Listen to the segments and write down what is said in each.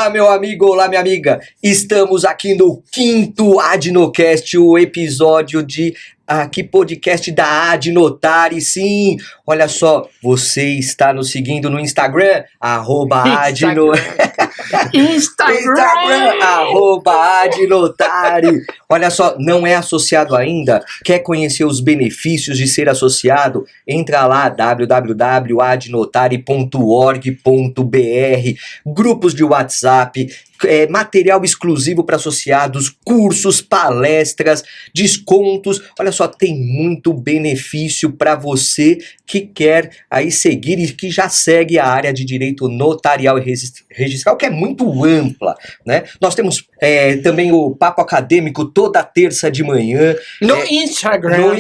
Olá, meu amigo, olá, minha amiga. Estamos aqui no 5º Adnocast, o episódio de aqui podcast da Adnotare. Sim, olha só, você está nos seguindo no Instagram, Instagram, @Adnotare. Olha só, não é associado ainda? Quer conhecer os benefícios de ser associado? Entra lá, www.adnotare.org.br, grupos de WhatsApp, material exclusivo para associados, cursos, palestras, descontos. Olha só, tem muito benefício para você que quer aí seguir e que já segue a área de direito notarial e registral, que é muito ampla, né? Nós temos também o Papo Acadêmico toda terça de manhã. No Instagram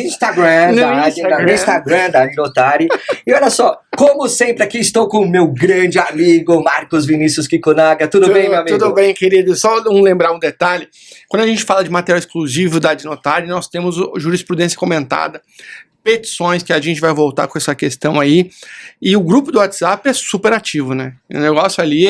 da Adnotare. E olha só, como sempre, aqui estou com o meu grande amigo Marcos Vinícius Kikunaga. Tudo bem, meu amigo? Tudo bem, querido. Só lembrar um detalhe. Quando a gente fala de material exclusivo da Adnotare, nós temos jurisprudência comentada, petições, que a gente vai voltar com essa questão aí. E o grupo do WhatsApp é super ativo, né? O negócio ali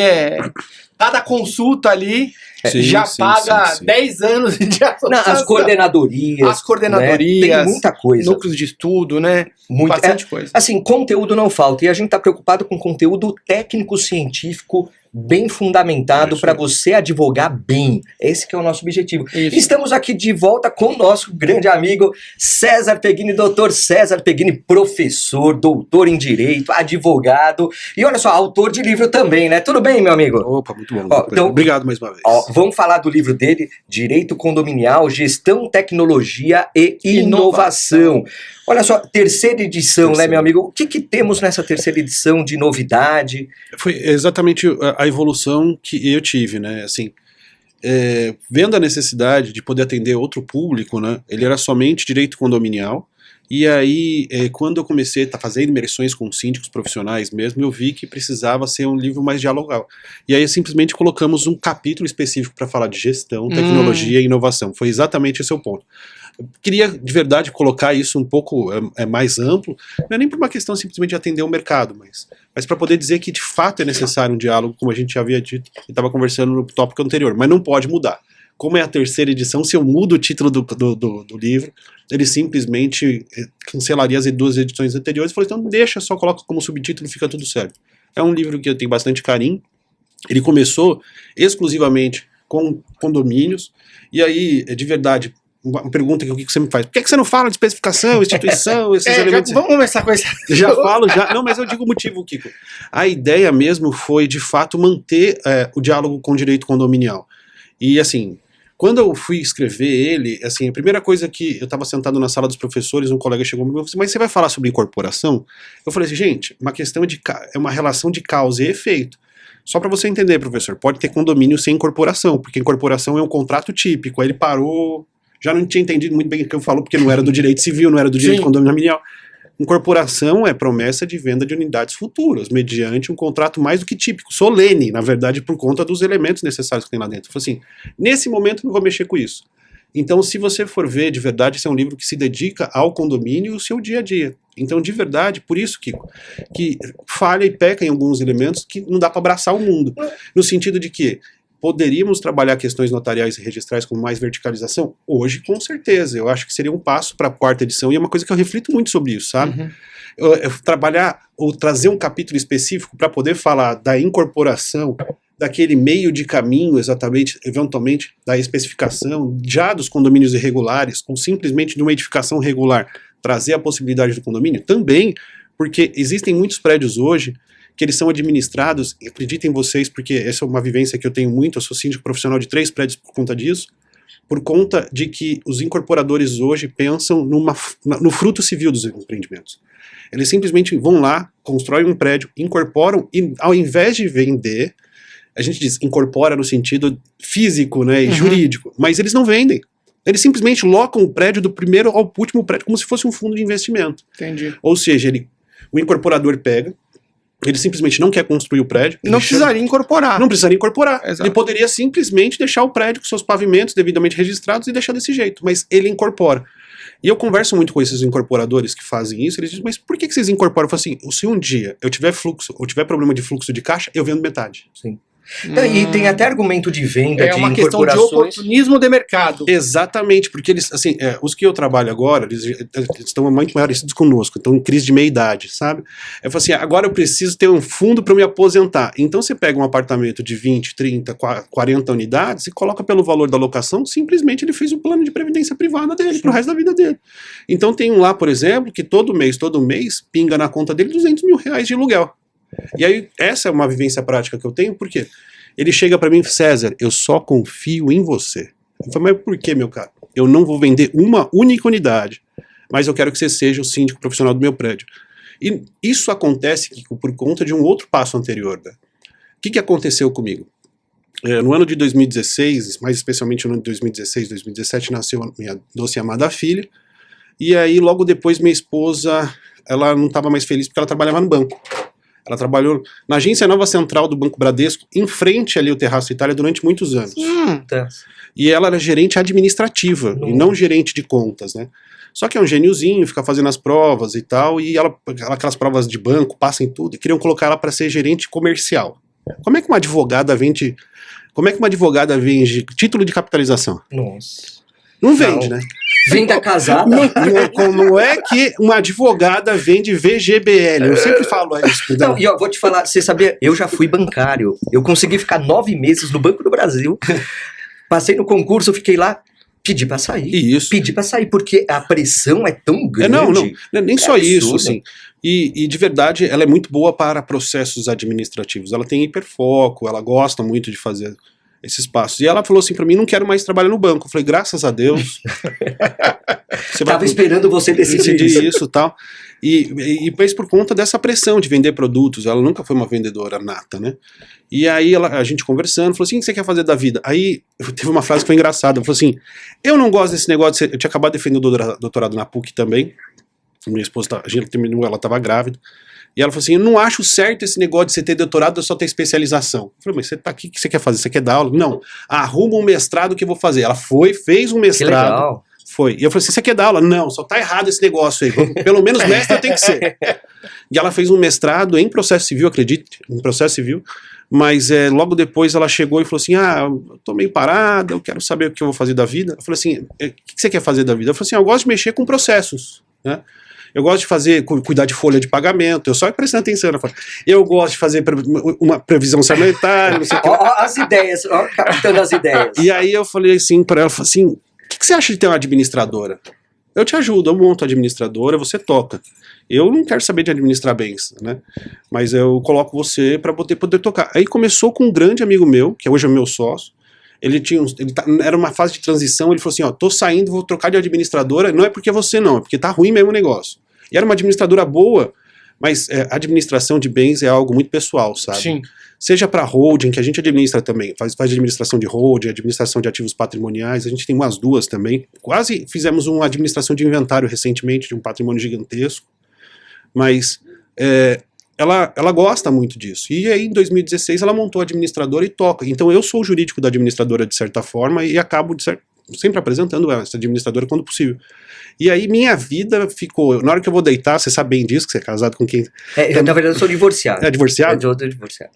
cada consulta ali já paga 10 anos de associação. As coordenadorias. Né? Tem muita coisa. Núcleos de estudo, né? Bastante coisa. Assim, conteúdo não falta. E a gente está preocupado com conteúdo técnico-científico bem fundamentado para você advogar bem. Esse que é o nosso objetivo. Isso. Estamos aqui de volta com o nosso grande amigo César Peghini, doutor César Peghini, professor, doutor em Direito, advogado e olha só, autor de livro também, né? Tudo bem, meu amigo? Opa, muito bom. Então, obrigado mais uma vez. Vamos falar do livro dele, Direito Condominial, Gestão, Tecnologia e Inovação. Olha só, terceira edição, né, meu amigo? O que temos nessa terceira edição de novidade? Foi exatamente a evolução que eu tive, né? Assim, vendo a necessidade de poder atender outro público, né? Ele era somente direito condominial. E aí, quando eu comecei a fazer imersões com síndicos profissionais mesmo, eu vi que precisava ser um livro mais dialogal. E aí, simplesmente colocamos um capítulo específico para falar de gestão, tecnologia e inovação. Foi exatamente esse o ponto. Eu queria, de verdade, colocar isso um pouco mais amplo, não é nem por uma questão simplesmente de atender o mercado, mas para poder dizer que, de fato, é necessário um diálogo, como a gente já havia dito e estava conversando no tópico anterior, mas não pode mudar. Como é a terceira edição, se eu mudo o título do livro, ele simplesmente cancelaria as 2 edições anteriores e falou, então deixa, só coloca como subtítulo, fica tudo certo. É um livro que eu tenho bastante carinho, ele começou exclusivamente com condomínios, e aí, de verdade, uma pergunta que o que você me faz, por que você não fala de especificação, instituição, esses elementos? Vamos começar com isso. Já falo, não, mas eu digo o motivo, Kiko. A ideia mesmo foi, de fato, manter o diálogo com o direito condominial. E assim, quando eu fui escrever ele, assim, a primeira coisa que eu estava sentado na sala dos professores, um colega chegou e me disse, mas você vai falar sobre incorporação? Eu falei assim, gente, é uma relação de causa e efeito. Só para você entender, professor, pode ter condomínio sem incorporação, porque incorporação é um contrato típico, aí ele parou, já não tinha entendido muito bem o que eu falo, porque não era do direito civil, não era do direito condominial. Incorporação é promessa de venda de unidades futuras, mediante um contrato mais do que típico, solene, na verdade, por conta dos elementos necessários que tem lá dentro. Eu falei assim, nesse momento não vou mexer com isso. Então, se você for ver, de verdade, esse é um livro que se dedica ao condomínio e ao seu dia a dia. Então, de verdade, por isso, Kiko, que falha e peca em alguns elementos que não dá para abraçar o mundo. No sentido de que poderíamos trabalhar questões notariais e registrais com mais verticalização? Hoje, com certeza. Eu acho que seria um passo para a 4ª edição, e é uma coisa que eu reflito muito sobre isso, sabe? Eu trabalhar ou trazer um capítulo específico para poder falar da incorporação, daquele meio de caminho, exatamente, eventualmente, da especificação, já dos condomínios irregulares, ou simplesmente de uma edificação regular, trazer a possibilidade do condomínio, também, porque existem muitos prédios hoje que eles são administrados, acreditem vocês, porque essa é uma vivência que eu tenho muito, eu sou síndico profissional de 3 prédios por conta disso, por conta de que os incorporadores hoje pensam no fruto civil dos empreendimentos. Eles simplesmente vão lá, constroem um prédio, incorporam, e ao invés de vender, a gente diz incorpora no sentido físico, né, e jurídico, mas eles não vendem. Eles simplesmente locam o prédio do primeiro ao último prédio, como se fosse um fundo de investimento. Entendi. Ou seja, o incorporador pega, ele simplesmente não quer construir o prédio. Não precisaria incorporar. Não precisaria incorporar. Exato. Ele poderia simplesmente deixar o prédio com seus pavimentos devidamente registrados e deixar desse jeito, mas ele incorpora. E eu converso muito com esses incorporadores que fazem isso, eles dizem, mas por que vocês incorporam? Eu falo assim, se um dia eu tiver fluxo, ou tiver problema de fluxo de caixa, eu vendo metade. Sim. E tem até argumento de venda É de uma questão de incorporações. oportunismo de mercado. Exatamente, porque eles, assim, os que eu trabalho agora, eles estão muito parecidos conosco, estão em crise de meia-idade, sabe? Eu falo assim, agora eu preciso ter um fundo para me aposentar. Então você pega um apartamento de 20, 30, 40 unidades e coloca pelo valor da locação, simplesmente ele fez o plano de previdência privada dele, pro resto da vida dele. Então tem um lá, por exemplo, que todo mês, pinga na conta dele R$200 mil de aluguel. E aí, essa é uma vivência prática que eu tenho, porque ele chega para mim, César, eu só confio em você. Eu falei, mas por que, meu cara? Eu não vou vender uma única unidade, mas eu quero que você seja o síndico profissional do meu prédio. E isso acontece por conta de um outro passo anterior. Né? O que aconteceu comigo? No ano de 2016, mais especialmente no ano de 2016, 2017, nasceu a minha doce e amada filha, e aí logo depois minha esposa, ela não estava mais feliz porque ela trabalhava no banco. Ela trabalhou na agência Nova Central do Banco Bradesco, em frente ali ao Terraço Itália, durante muitos anos. E ela era gerente administrativa, e não gerente de contas, né? Só que é um gêniozinho, fica fazendo as provas e tal, e aquelas provas de banco, passa em tudo, e queriam colocar ela para ser gerente comercial. Como é que uma advogada vende título de capitalização? Nossa. Não vende, né? Venda casada. Como é que uma advogada vende VGBL? Eu sempre falo isso. Não, e ó, vou te falar, você sabia, eu já fui bancário. Eu consegui ficar 9 meses no Banco do Brasil. Passei no concurso, fiquei lá, pedi pra sair. Isso. Pedi pra sair, porque a pressão é tão grande. Não, nem só absurdo. isso, assim. E de verdade, ela é muito boa para processos administrativos. Ela tem hiperfoco, ela gosta muito de fazer esses passos. E ela falou assim pra mim, não quero mais trabalhar no banco. Eu falei, graças a Deus. Tava esperando você decidir isso e tal. E fez por conta dessa pressão de vender produtos. Ela nunca foi uma vendedora nata, né? E aí a gente conversando, falou assim, o que você quer fazer da vida? Aí teve uma frase que foi engraçada. Ela falou assim, eu não gosto desse negócio eu tinha acabado de defender o doutorado na PUC também. Minha esposa, a gente terminou, ela estava grávida. E ela falou assim, eu não acho certo esse negócio de você ter doutorado e só ter especialização. Eu falei, mas você tá aqui, o que você quer fazer? Você quer dar aula? Não, arruma um mestrado que eu vou fazer. Ela fez um mestrado. Que legal. Foi. E eu falei assim, você quer dar aula? Não, só tá errado esse negócio aí. Pelo menos mestre eu tenho que ser. E ela fez um mestrado em processo civil, acredite, em processo civil. Mas logo depois ela chegou e falou assim, eu tô meio parada, eu quero saber o que eu vou fazer da vida. Eu falei assim, o que você quer fazer da vida? Eu falei assim, eu gosto de mexer com processos, né? Eu gosto de cuidar de folha de pagamento, eu só prestando atenção. Eu gosto de fazer uma previsão orçamentária, não sei o que. Ó, as ideias, ó, captando as ideias. E aí eu falei assim pra ela, assim, o que você acha de ter uma administradora? Eu te ajudo, eu monto a administradora, você toca. Eu não quero saber de administrar bens, né? Mas eu coloco você pra poder tocar. Aí começou com um grande amigo meu, que hoje é meu sócio. Era uma fase de transição, ele falou assim, tô saindo, vou trocar de administradora, não é porque você não, é porque tá ruim mesmo o negócio. E era uma administradora boa, mas administração de bens é algo muito pessoal, sabe? Sim. Seja para holding, que a gente administra também, faz administração de holding, administração de ativos patrimoniais, a gente tem umas duas também. Quase fizemos uma administração de inventário recentemente, de um patrimônio gigantesco, mas ela gosta muito disso. E aí, em 2016, ela montou a administradora e toca. Então, eu sou o jurídico da administradora, de certa forma, e acabo sempre apresentando essa administradora quando possível. E aí, minha vida ficou... Na hora que eu vou deitar, você sabe bem disso, que você é casado com quem... Na verdade, eu sou divorciado. É divorciado? Eu sou divorciado.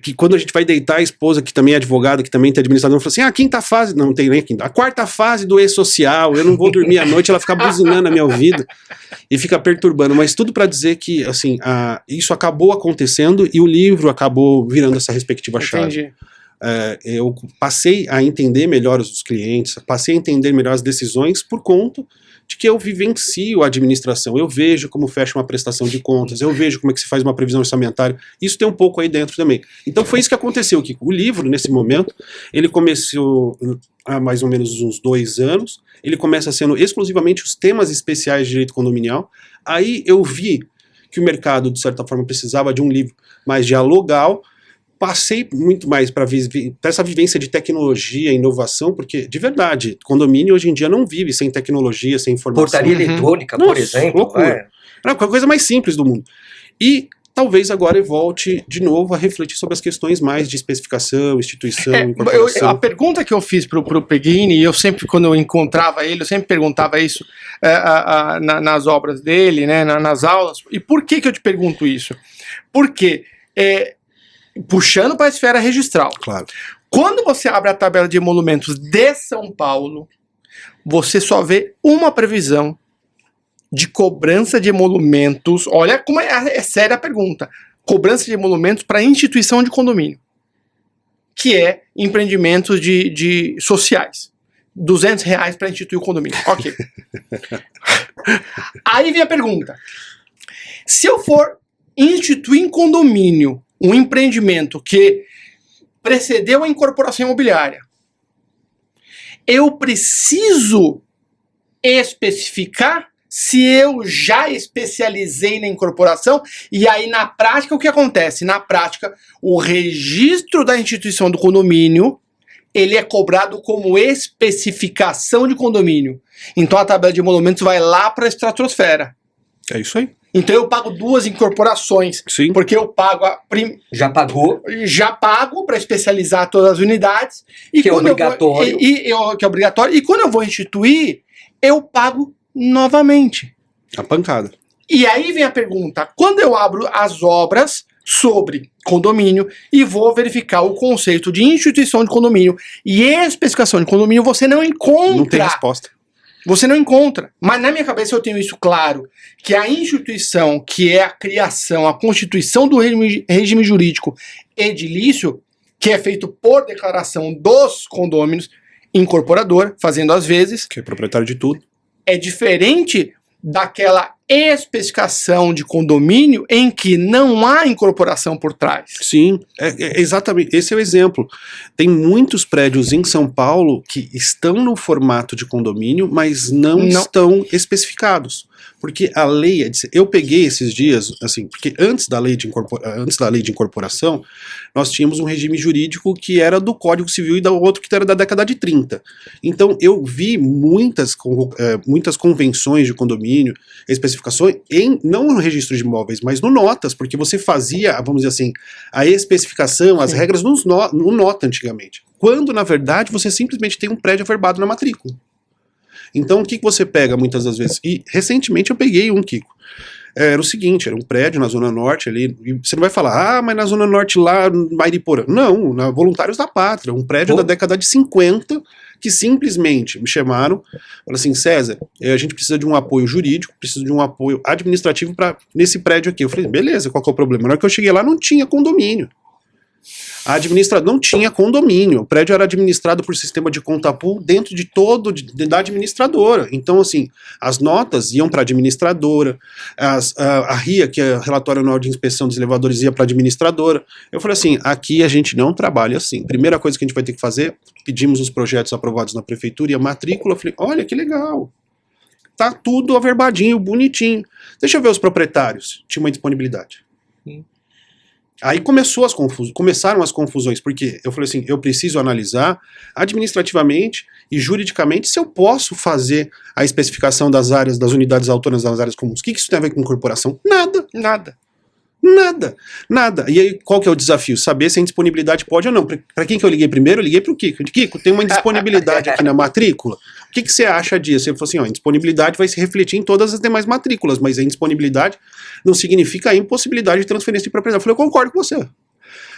Que quando a gente vai deitar, a esposa, que também é advogada, que também tem administradora, fala assim, a quinta fase... Não tem nem a quinta. A quarta fase do e-social, eu não vou dormir à noite, ela fica buzinando na minha ouvido e fica perturbando. Mas tudo para dizer que, assim, isso acabou acontecendo e o livro acabou virando essa respectiva chave. Entendi. Eu passei a entender melhor os clientes, passei a entender melhor as decisões por conta de que eu vivencio a administração, eu vejo como fecha uma prestação de contas, eu vejo como é que se faz uma previsão orçamentária, isso tem um pouco aí dentro também. Então foi isso que aconteceu, Kiko. O livro, nesse momento, ele começou há mais ou menos uns 2 anos, ele começa sendo exclusivamente os temas especiais de direito condominial, aí eu vi que o mercado, de certa forma, precisava de um livro mais dialogal, passei muito mais para essa vivência de tecnologia e inovação, porque, de verdade, condomínio hoje em dia não vive sem tecnologia, sem informação. Portaria eletrônica, por exemplo. Loucura. É a coisa mais simples do mundo. E talvez agora eu volte de novo a refletir sobre as questões mais de especificação, instituição, incorporação. A pergunta que eu fiz pro Peghini, e eu sempre, quando eu encontrava ele, eu sempre perguntava isso nas obras dele, né, nas aulas. E por que eu te pergunto isso? Porque... puxando para a esfera registral. Claro. Quando você abre a tabela de emolumentos de São Paulo, você só vê uma previsão de cobrança de emolumentos. Olha como é séria a pergunta. Cobrança de emolumentos para instituição de condomínio, que é empreendimentos de sociais. R$200 para instituir o condomínio. Ok. Aí vem a pergunta. Se eu for instituir em condomínio um empreendimento que precedeu a incorporação imobiliária, eu preciso especificar se eu já especializei na incorporação, e aí na prática o que acontece? Na prática, o registro da instituição do condomínio, ele é cobrado como especificação de condomínio. Então a tabela de emolumentos vai lá para a estratosfera. É isso aí. Então eu pago 2 incorporações, Sim. porque eu pago Já pagou? já pago para especializar todas as unidades, e Que é quando obrigatório. que é obrigatório. E quando eu vou instituir, eu pago novamente. A pancada. E aí vem a pergunta: quando eu abro as obras sobre condomínio e vou verificar o conceito de instituição de condomínio e especificação de condomínio, você não encontra. Não tem resposta. Você não encontra. Mas na minha cabeça eu tenho isso claro, que a instituição, que é a criação, a constituição do regime jurídico edilício, que é feito por declaração dos condôminos, incorporador, fazendo às vezes, Que é proprietário de tudo. é diferente daquela especificação de condomínio em que não há incorporação por trás. Sim, exatamente. Esse é o exemplo. Tem muitos prédios em São Paulo que estão no formato de condomínio, mas não estão especificados. Porque a lei é eu peguei esses dias, assim, porque antes da lei de incorporação, nós tínhamos um regime jurídico que era do Código Civil e do outro que era da década de 30. Então eu vi muitas convenções de condomínio, especificações, não no registro de imóveis, mas no notas, porque você fazia, vamos dizer assim, a especificação, as regras no nota antigamente. Quando, na verdade, você simplesmente tem um prédio averbado na matrícula. Então, o que você pega muitas das vezes? E recentemente eu peguei um, Kiko. Era o seguinte, era um prédio na Zona Norte ali, e você não vai falar, mas na Zona Norte lá, Mairiporã. Não, na Voluntários da Pátria, um prédio da década de 50, que simplesmente me chamaram, falaram assim, César, a gente precisa de um apoio jurídico, precisa de um apoio administrativo nesse prédio aqui. Eu falei, beleza, qual que é o problema? Na hora que eu cheguei lá não tinha condomínio. Não tinha condomínio, o prédio era administrado por sistema de conta pool dentro da administradora. Então, assim, as notas iam para a administradora, a RIA, que é o Relatório Anual de Inspeção dos Elevadores, ia para a administradora. Eu falei assim, aqui a gente não trabalha assim. Primeira coisa que a gente vai ter que fazer, pedimos os projetos aprovados na prefeitura e a matrícula. Eu falei, olha que legal, tá tudo averbadinho, bonitinho. Deixa eu ver os proprietários, tinha uma disponibilidade. Aí começaram as confusões, porque eu falei assim, eu preciso analisar administrativamente e juridicamente se eu posso fazer a especificação das áreas, das unidades autônomas, das áreas comuns. O que isso tem a ver com incorporação? Nada. E aí, qual que é o desafio? Saber se a indisponibilidade pode ou não. Para quem que eu liguei primeiro? Eu liguei para o Kiko. Kiko, tem uma indisponibilidade aqui na matrícula. O que você acha disso? Ele falou assim, a indisponibilidade vai se refletir em todas as demais matrículas, mas a indisponibilidade não significa a impossibilidade de transferência de propriedade. Eu falei, eu concordo com você.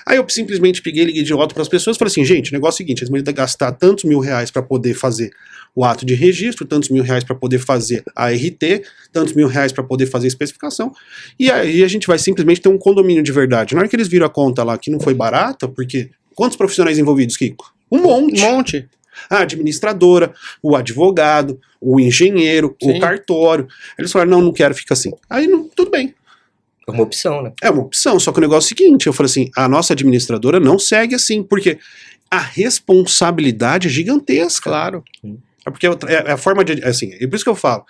Aí eu simplesmente liguei de volta para as pessoas e falei assim, gente, o negócio é o seguinte, eles vão gastar tantos R$1.000 para poder fazer o ato de registro, tantos R$1.000 para poder fazer a RT, tantos R$1.000 para poder fazer a especificação, e aí a gente vai simplesmente ter um condomínio de verdade. Na hora que eles viram a conta lá que não foi barata, porque quantos profissionais envolvidos, Kiko? Um monte. A administradora, o advogado, o engenheiro, Sim. o cartório. Eles falaram, não quero, fica assim. Aí, tudo bem. É uma opção, né? É uma opção, só que o negócio é o seguinte, eu falei assim, a nossa administradora não segue assim, porque a responsabilidade é gigantesca. Claro. É porque é a forma de, assim, é por isso que eu falo,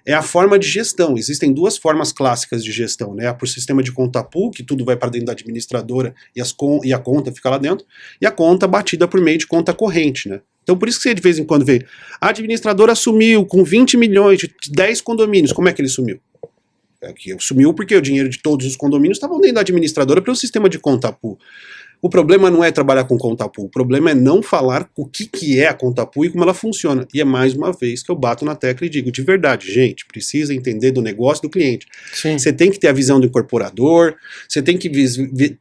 é a forma de gestão. Existem duas formas clássicas de gestão, né? Por sistema de conta pool, que tudo vai para dentro da administradora e a conta fica lá dentro, e a conta batida por meio de conta corrente, né? Então por isso que você de vez em quando vê, a administradora sumiu com 20 milhões de 10 condomínios, como é que ele sumiu? Sumiu porque o dinheiro de todos os condomínios estavam dentro da administradora pelo sistema de conta pool. O problema não é trabalhar com conta pool, o problema é não falar o que é a conta pool e como ela funciona. E é mais uma vez que eu bato na tecla e digo, de verdade, gente, precisa entender do negócio do cliente. Sim. Você tem que ter a visão do incorporador, você tem que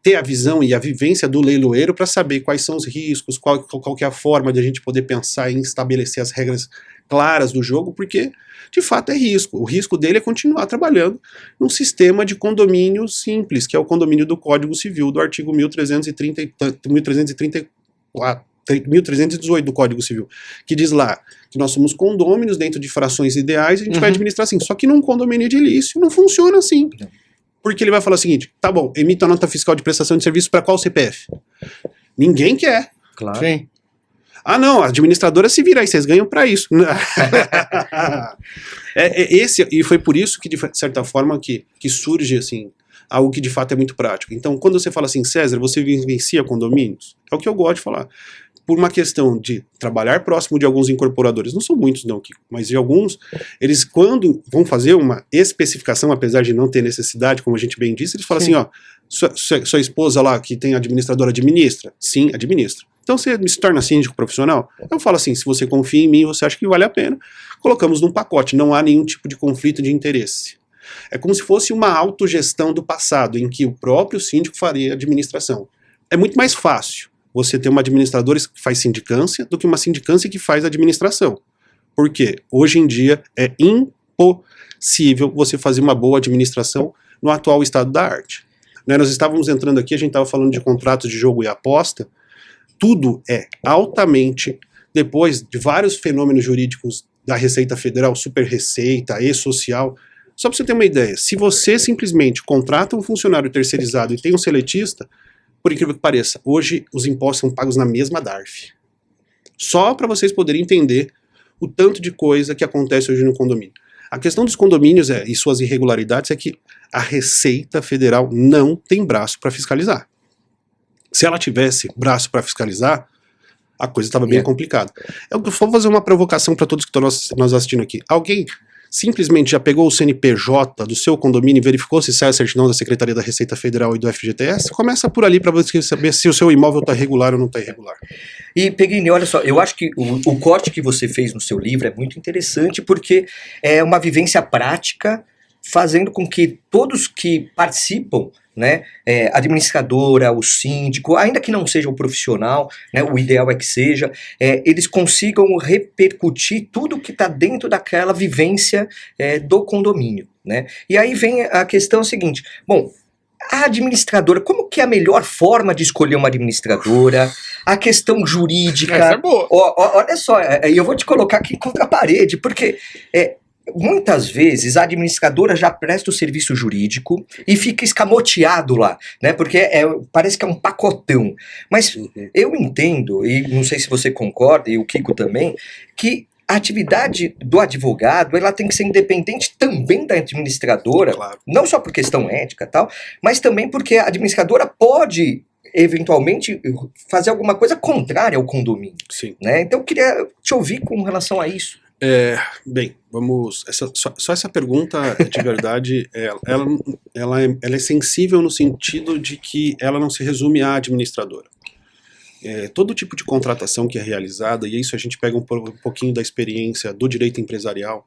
ter a visão e a vivência do leiloeiro para saber quais são os riscos, qual que é a forma de a gente poder pensar em estabelecer as regras claras do jogo, porque de fato é risco. O risco dele é continuar trabalhando num sistema de condomínio simples, que é o condomínio do Código Civil, do artigo 1318 do Código Civil, que diz lá que nós somos condôminos dentro de frações ideais e a gente vai administrar assim. Só que num condomínio edilício não funciona assim. Porque ele vai falar o seguinte, tá bom, emita a nota fiscal de prestação de serviço para qual CPF? Ninguém quer. Claro. Sim. Ah, não, a administradora se vira aí, vocês ganham para isso. E foi por isso que, de certa forma, que surge assim, algo que de fato é muito prático. Então, quando você fala assim, César, você vivencia condomínios? É o que eu gosto de falar. Por uma questão de trabalhar próximo de alguns incorporadores, não são muitos não, Kiko, mas de alguns, eles quando vão fazer uma especificação, apesar de não ter necessidade, como a gente bem disse, eles falam assim, ó, sua esposa lá que tem administradora administra? Sim, administra. Então você se torna síndico profissional? Eu falo assim, se você confia em mim, você acha que vale a pena, colocamos num pacote, não há nenhum tipo de conflito de interesse. É como se fosse uma autogestão do passado, em que o próprio síndico faria administração. É muito mais fácil você ter uma administradora que faz sindicância do que uma sindicância que faz administração. Por quê? Hoje em dia é impossível você fazer uma boa administração no atual estado da arte. Né, nós estávamos entrando aqui, a gente estava falando de contratos de jogo e aposta, tudo é altamente, depois de vários fenômenos jurídicos da Receita Federal, super receita, e-social, só para você ter uma ideia, se você simplesmente contrata um funcionário terceirizado e tem um seletista, por incrível que pareça, hoje os impostos são pagos na mesma DARF. Só para vocês poderem entender o tanto de coisa que acontece hoje no condomínio. A questão dos condomínios e suas irregularidades é que a Receita Federal não tem braço para fiscalizar. Se ela tivesse braço para fiscalizar, a coisa estava bem complicada. Eu vou fazer uma provocação para todos que estão nós assistindo aqui. Alguém simplesmente já pegou o CNPJ do seu condomínio e verificou se sai a certidão da Secretaria da Receita Federal e do FGTS? Começa por ali para você saber se o seu imóvel está regular ou não está irregular. E Peguini, olha só, eu acho que o corte que você fez no seu livro é muito interessante porque é uma vivência prática, fazendo com que todos que participam, né, administradora, o síndico, ainda que não seja o profissional, né, o ideal é que seja, eles consigam repercutir tudo que está dentro daquela vivência do condomínio, né? E aí vem a questão seguinte, bom, a administradora, como que é a melhor forma de escolher uma administradora? A questão jurídica... Essa é boa. Olha só, eu vou te colocar aqui contra a parede, porque... muitas vezes a administradora já presta o serviço jurídico e fica escamoteado lá, né? Porque parece que é um pacotão. Mas eu entendo, e não sei se você concorda, e o Kiko também, que a atividade do advogado ela tem que ser independente também da administradora, Claro. Não só por questão ética e tal, mas também porque a administradora pode eventualmente fazer alguma coisa contrária ao condomínio. Sim. Né? Então eu queria te ouvir com relação a isso. Bem, vamos. Só essa pergunta, de verdade, ela é sensível no sentido de que ela não se resume à administradora. Todo tipo de contratação que é realizada, e isso a gente pega um pouquinho da experiência do direito empresarial,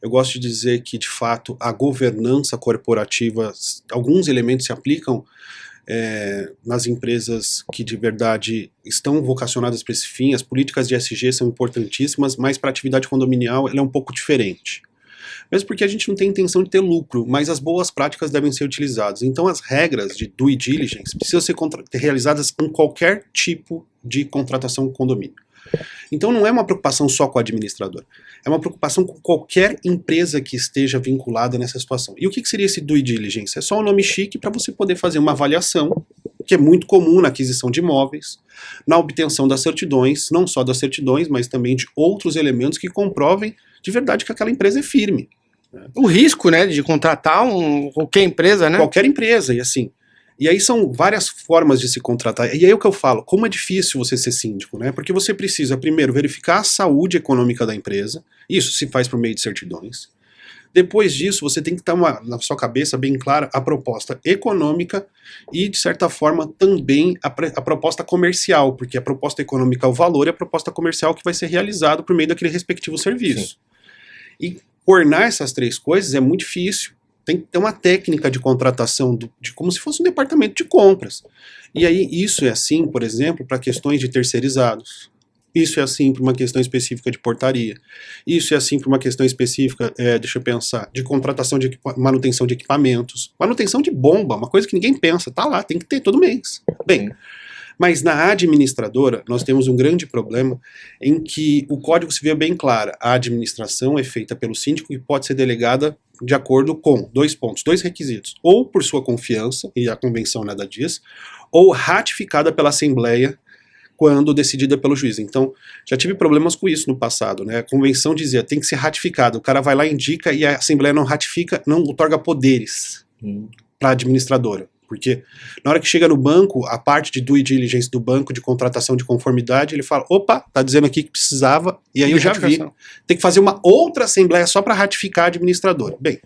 eu gosto de dizer que, de fato, a governança corporativa, alguns elementos se aplicam nas empresas que de verdade estão vocacionadas para esse fim. As políticas de ESG são importantíssimas, mas para a atividade condominial ela é um pouco diferente. Mesmo porque a gente não tem intenção de ter lucro, mas as boas práticas devem ser utilizadas. Então as regras de due diligence precisam ser realizadas em qualquer tipo de contratação com condomínio. Então não é uma preocupação só com o administrador, é uma preocupação com qualquer empresa que esteja vinculada nessa situação. E o que seria esse due diligence? É só um nome chique para você poder fazer uma avaliação, que é muito comum na aquisição de imóveis, na obtenção das certidões, não só das certidões, mas também de outros elementos que comprovem de verdade que aquela empresa é firme. O risco, né, de contratar qualquer empresa, né? Qualquer empresa, e assim... E aí são várias formas de se contratar. E aí é o que eu falo, como é difícil você ser síndico, né? Porque você precisa, primeiro, verificar a saúde econômica da empresa. Isso se faz por meio de certidões. Depois disso, você tem que estar na sua cabeça bem clara a proposta econômica e, de certa forma, também a proposta comercial, porque a proposta econômica é o valor e a proposta comercial que vai ser realizado por meio daquele respectivo serviço. Sim. E ornar essas três coisas é muito difícil. Tem que ter uma técnica de contratação de como se fosse um departamento de compras. E aí isso é assim, por exemplo, para questões de terceirizados. Isso é assim para uma questão específica de portaria. Isso é assim para uma questão específica, deixa eu pensar, de contratação de manutenção de equipamentos. Manutenção de bomba, uma coisa que ninguém pensa, tá lá, tem que ter todo mês. Bem, mas na administradora nós temos um grande problema em que o Código Civil é bem claro. A administração é feita pelo síndico e pode ser delegada de acordo com 2 pontos, 2 requisitos. Ou por sua confiança, e a convenção nada diz, ou ratificada pela Assembleia quando decidida pelo juiz. Então, já tive problemas com isso no passado, né? A convenção dizia, tem que ser ratificado. O cara vai lá, indica, e a Assembleia não ratifica, não outorga poderes para a administradora. Porque na hora que chega no banco, a parte de due diligence do banco, de contratação de conformidade, ele fala, opa, tá dizendo aqui que precisava, e aí eu já vi. Tem que fazer uma outra Assembleia só para ratificar a administradora. Bem,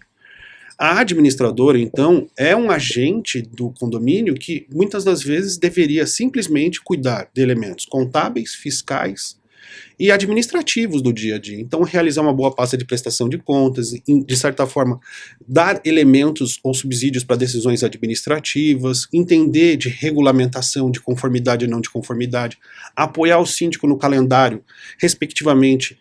a administradora, então, é um agente do condomínio que, muitas das vezes, deveria simplesmente cuidar de elementos contábeis, fiscais e administrativos do dia a dia. Então, realizar uma boa pasta de prestação de contas, de certa forma, dar elementos ou subsídios para decisões administrativas, entender de regulamentação, de conformidade e não de conformidade, apoiar o síndico no calendário, respectivamente,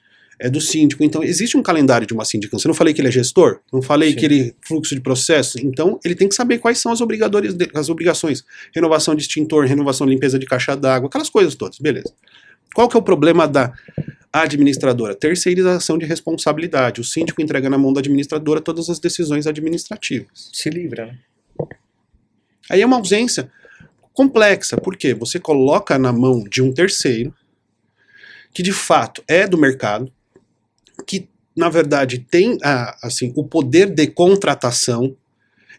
do síndico. Então, existe um calendário de uma sindicância. Eu não falei que ele é gestor? Não falei que ele fluxo de processo? Então, ele tem que saber quais são as obrigações. Renovação de extintor, renovação de limpeza de caixa d'água, aquelas coisas todas, beleza. Qual que é o problema da administradora? Terceirização de responsabilidade. O síndico entrega na mão da administradora todas as decisões administrativas. Se livra, né? Aí é uma ausência complexa, porque você coloca na mão de um terceiro, que de fato é do mercado, que na verdade tem assim, o poder de contratação,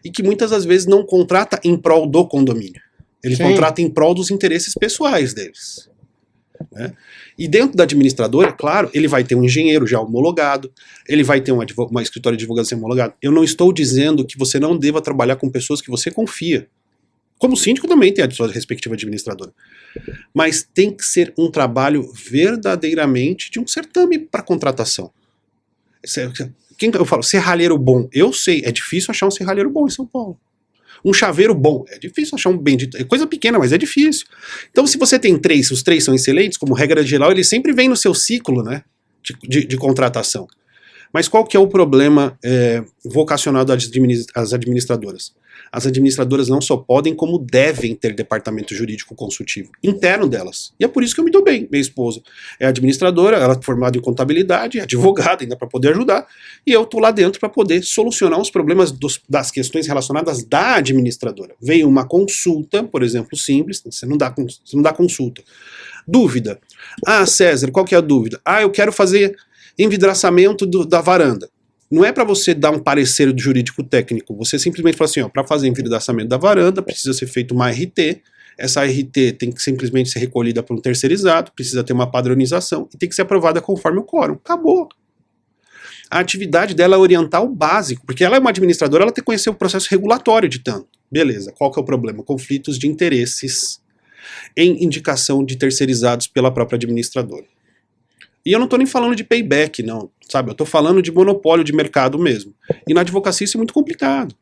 e que muitas das vezes não contrata em prol do condomínio. Ele contrata em prol dos interesses pessoais deles. Né? E dentro da administradora, claro, ele vai ter um engenheiro já homologado, ele vai ter uma escritório de advocacia homologado. Eu não estou dizendo que você não deva trabalhar com pessoas que você confia. Como síndico também tem a sua respectiva administradora. Mas tem que ser um trabalho verdadeiramente de um certame para contratação. Quem eu falo, serralheiro bom, eu sei, é difícil achar um serralheiro bom em São Paulo. Um chaveiro bom, é difícil achar um bendito, é coisa pequena, mas é difícil. Então se você tem 3, os 3 são excelentes, como regra geral, ele sempre vem no seu ciclo, né, de contratação. Mas qual que é o problema vocacionado às administradoras? As administradoras não só podem, como devem ter departamento jurídico consultivo interno delas. E é por isso que eu me dou bem. Minha esposa é administradora, ela é formada em contabilidade, é advogada ainda para poder ajudar, e eu estou lá dentro para poder solucionar os problemas das questões relacionadas da administradora. Veio uma consulta, por exemplo, simples, você não dá consulta. Dúvida. Ah, César, qual que é a dúvida? Ah, eu quero fazer envidraçamento da varanda. Não é para você dar um parecer jurídico técnico, você simplesmente fala assim, ó, para fazer envidraçamento da varanda precisa ser feito uma RT, essa RT tem que simplesmente ser recolhida por um terceirizado, precisa ter uma padronização e tem que ser aprovada conforme o quórum. Acabou. A atividade dela é orientar o básico, porque ela é uma administradora, ela tem que conhecer o processo regulatório de tanto. Beleza, qual que é o problema? Conflitos de interesses em indicação de terceirizados pela própria administradora. E eu não estou nem falando de payback, não, sabe? Eu estou falando de monopólio de mercado mesmo. E na advocacia isso é muito complicado,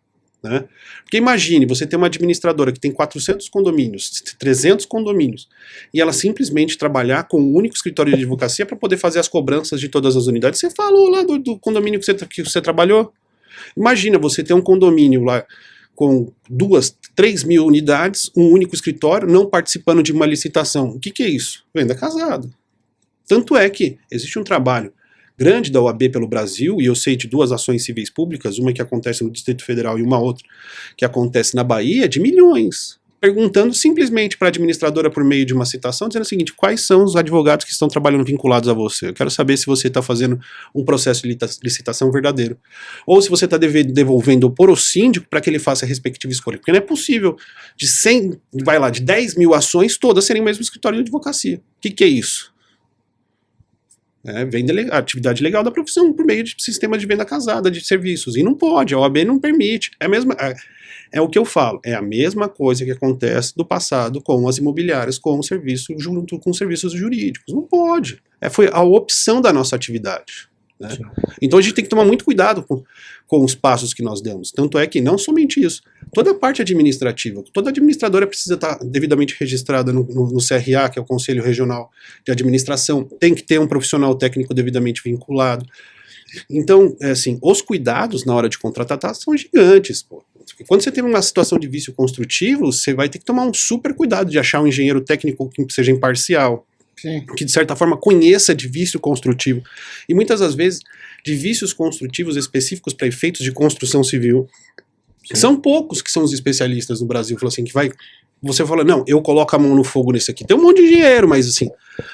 né? Porque imagine, você tem uma administradora que tem 400 condomínios, 300 condomínios, e ela simplesmente trabalhar com um único escritório de advocacia para poder fazer as cobranças de todas as unidades. Você falou lá do condomínio que você trabalhou? Imagina, você ter um condomínio lá com 2, 3 mil unidades, um único escritório, não participando de uma licitação. O que é isso? Venda casada. Tanto é que existe um trabalho grande da OAB pelo Brasil, e eu sei de 2 ações civis públicas, uma que acontece no Distrito Federal e uma outra que acontece na Bahia, de milhões, perguntando simplesmente para a administradora por meio de uma citação, dizendo o seguinte, quais são os advogados que estão trabalhando vinculados a você? Eu quero saber se você está fazendo um processo de licitação verdadeiro, ou se você está devolvendo por o síndico para que ele faça a respectiva escolha, porque não é possível de 10 mil ações, todas serem o mesmo escritório de advocacia. O que é isso? Vende a atividade legal da profissão por meio de sistema de venda casada de serviços. E não pode, a OAB não permite. É o que eu falo, é a mesma coisa que acontece do passado com as imobiliárias, com o serviço, junto com os serviços jurídicos. Não pode. Foi a opção da nossa atividade. Né? Então a gente tem que tomar muito cuidado com os passos que nós damos. Tanto é que não somente isso, toda a parte administrativa, toda administradora precisa estar devidamente registrada no CRA, que é o Conselho Regional de Administração, tem que ter um profissional técnico devidamente vinculado. Então, assim, os cuidados na hora de contratar são gigantes, pô. Quando você tem uma situação de vício construtivo, você vai ter que tomar um super cuidado de achar um engenheiro técnico que seja imparcial, sim, que de certa forma conheça de vício construtivo. E muitas das vezes, de vícios construtivos específicos para efeitos de construção civil. Sim. São poucos que são os especialistas no Brasil, assim, que você fala, não, eu coloco a mão no fogo nesse aqui. Tem um monte de dinheiro, mas assim,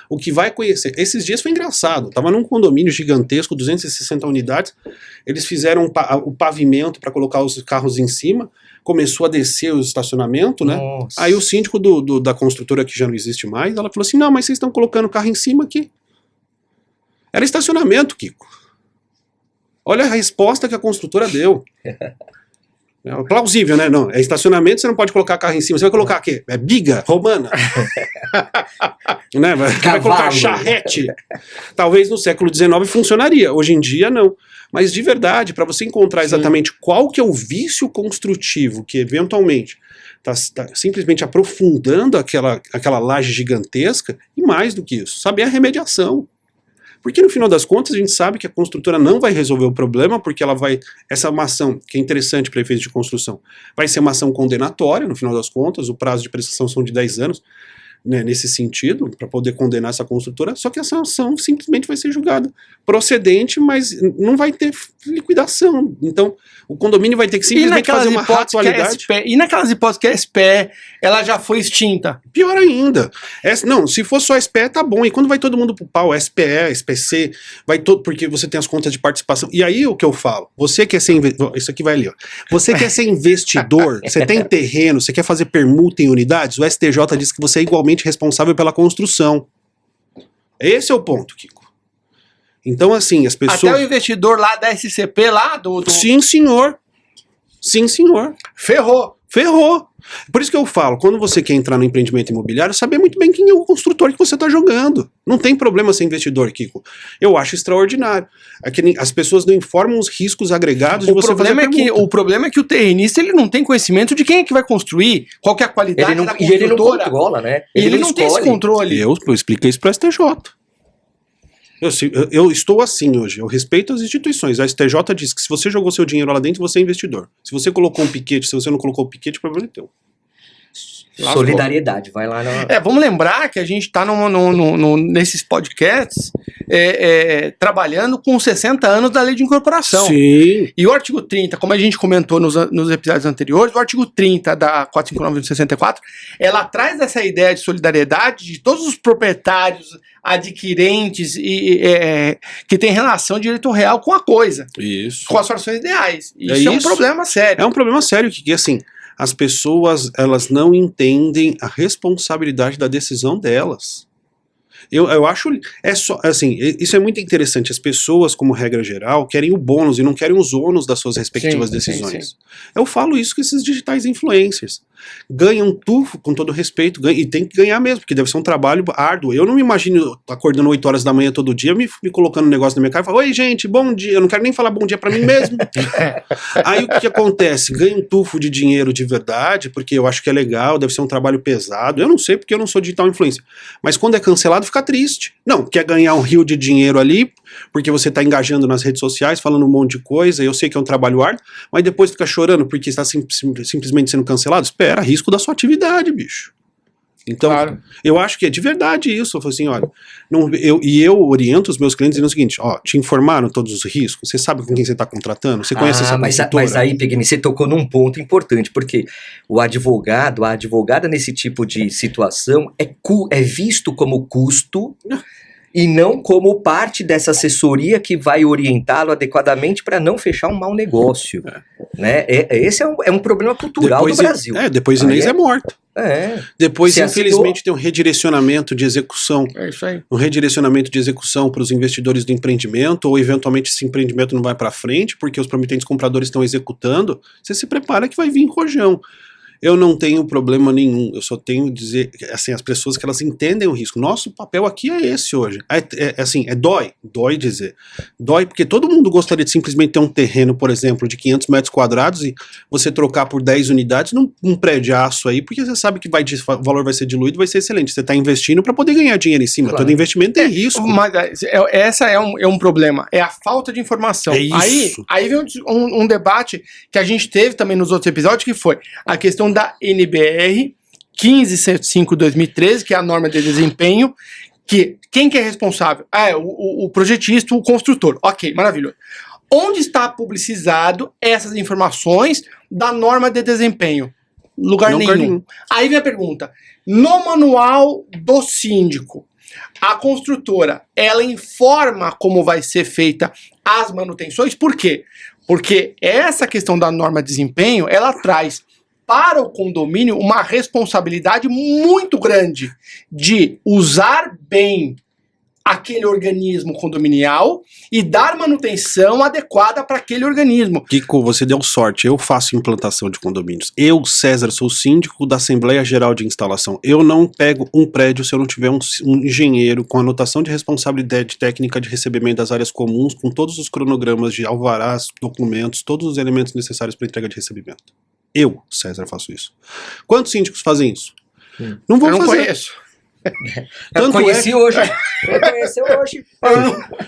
o que vai conhecer... Esses dias foi engraçado, tava num condomínio gigantesco, 260 unidades, eles fizeram o pavimento para colocar os carros em cima, começou a descer o estacionamento, né? Nossa. Aí o síndico da construtora, que já não existe mais, ela falou assim, não, mas vocês estão colocando o carro em cima aqui. Era estacionamento, Kiko. Olha a resposta que a construtora deu. É plausível, né? Não, é estacionamento, você não pode colocar carro em cima. Você vai colocar o quê? É biga romana? Né? Vai colocar charrete. Talvez no século XIX funcionaria. Hoje em dia, não. Mas de verdade, para você encontrar exatamente qual que é o vício construtivo que eventualmente está simplesmente aprofundando aquela laje gigantesca, e mais do que isso, saber a remediação. Porque no final das contas a gente sabe que a construtora não vai resolver o problema, porque essa é uma ação que é interessante para efeitos de construção, vai ser uma ação condenatória, no final das contas, o prazo de prestação são de 10 anos, né, nesse sentido, para poder condenar essa construtora, só que essa ação simplesmente vai ser julgada procedente, mas não vai ter liquidação. Então, o condomínio vai ter que simplesmente fazer uma ratualidade. E naquelas hipóteses que a SPE, ela já foi extinta? Pior ainda. Não, se for só a SPE, tá bom. E quando vai todo mundo pro pau, SPE, SPC, vai todo, porque você tem as contas de participação. E aí o que eu falo, você quer ser isso aqui vai ali, ó. Você quer ser investidor, você tem terreno, você quer fazer permuta em unidades, o STJ diz que você é igualmente responsável pela construção. Esse é o ponto, Kiko. Então, assim, as pessoas... Até o investidor lá da SCP, lá do... Sim, senhor. Sim, senhor. Ferrou. Por isso que eu falo, quando você quer entrar no empreendimento imobiliário, saber muito bem quem é o construtor que você está jogando. Não tem problema ser investidor, Kiko. Eu acho extraordinário. As pessoas não informam os riscos agregados de você fazer permuta. O problema é que o terrenista ele não tem conhecimento de quem é que vai construir, qual que é a qualidade da construtora. E ele não controla, né? Ele não tem esse controle. Eu expliquei isso para o STJ. Eu estou assim hoje, eu respeito as instituições. A STJ diz que se você jogou seu dinheiro lá dentro, você é investidor. Se você colocou um piquete, se você não colocou o piquete, o problema é teu. Solidariedade, vai lá na... Vamos lembrar que a gente está nesses podcasts trabalhando com 60 anos da lei de incorporação. Sim. E o artigo 30, como a gente comentou nos episódios anteriores, o artigo 30 da 459 de 64, ela traz essa ideia de solidariedade de todos os proprietários, adquirentes que tem relação de direito real com a coisa. Isso. Com as frações ideais. Isso é um problema sério. É um problema sério, que assim... As pessoas, elas não entendem a responsabilidade da decisão delas. Eu acho, assim, isso é muito interessante. As pessoas, como regra geral, querem o bônus e não querem os ônus das suas respectivas decisões. Sim. Eu falo isso com esses digitais influencers. Ganham tufo, com todo respeito, e tem que ganhar mesmo, porque deve ser um trabalho árduo. Eu não me imagino acordando 8 horas da manhã todo dia, me colocando um negócio na minha cara e falando, oi gente, bom dia. Eu não quero nem falar bom dia pra mim mesmo. Aí o que acontece? Ganha um tufo de dinheiro de verdade, porque eu acho que é legal, deve ser um trabalho pesado. Eu não sei porque eu não sou digital influencer. Mas quando é cancelado, fica triste. Não, quer ganhar um rio de dinheiro ali, porque você está engajando nas redes sociais, falando um monte de coisa, eu sei que é um trabalho árduo, mas depois fica chorando porque está simplesmente sendo cancelado. Espera, risco da sua atividade, bicho. Então, claro. Eu acho que é de verdade isso. Eu falo assim, olha, eu oriento os meus clientes dizendo o seguinte, ó, te informaram todos os riscos? Você sabe com quem você está contratando? Você conhece essa construtora? Mas aí, Pegni, você tocou num ponto importante, porque o advogado, a advogada nesse tipo de situação é visto como custo e não como parte dessa assessoria que vai orientá-lo adequadamente para não fechar um mau negócio. Né? Esse é um problema cultural do Brasil. Depois Inês é morta. Depois, Você infelizmente, tem um redirecionamento de execução. É isso aí. Um redirecionamento de execução para os investidores do empreendimento, ou eventualmente esse empreendimento não vai para frente, porque os promitentes compradores estão executando, você se prepara que vai vir rojão. Eu não tenho problema nenhum, eu só tenho a dizer, assim, as pessoas que elas entendem o risco. Nosso papel aqui é esse hoje. Dói dizer. Dói porque todo mundo gostaria de simplesmente ter um terreno, por exemplo, de 500 metros quadrados e você trocar por 10 unidades num prédio-aço aí, porque você sabe que o valor vai ser diluído, vai ser excelente. Você está investindo para poder ganhar dinheiro em cima. Claro. Todo investimento tem risco. Mas essa é um problema, é a falta de informação. É isso. Aí vem um debate que a gente teve também nos outros episódios, que foi a questão da NBR 1575/2013, que é a norma de desempenho, que quem que é responsável? O projetista, o construtor. Ok, maravilhoso. Onde está publicizado essas informações da norma de desempenho? Lugar nenhum. Aí vem a pergunta, no manual do síndico, a construtora, ela informa como vai ser feita as manutenções? Por quê? Porque essa questão da norma de desempenho, ela traz para o condomínio uma responsabilidade muito grande de usar bem aquele organismo condominial e dar manutenção adequada para aquele organismo. Kiko, você deu sorte. Eu faço implantação de condomínios. Eu, César, sou síndico da Assembleia Geral de Instalação. Eu não pego um prédio se eu não tiver um engenheiro com anotação de responsabilidade técnica de recebimento das áreas comuns, com todos os cronogramas de alvarás, documentos, todos os elementos necessários para entrega de recebimento. Eu, César, faço isso. Quantos síndicos fazem isso? Não vou fazer. Conheço. Eu conheci hoje.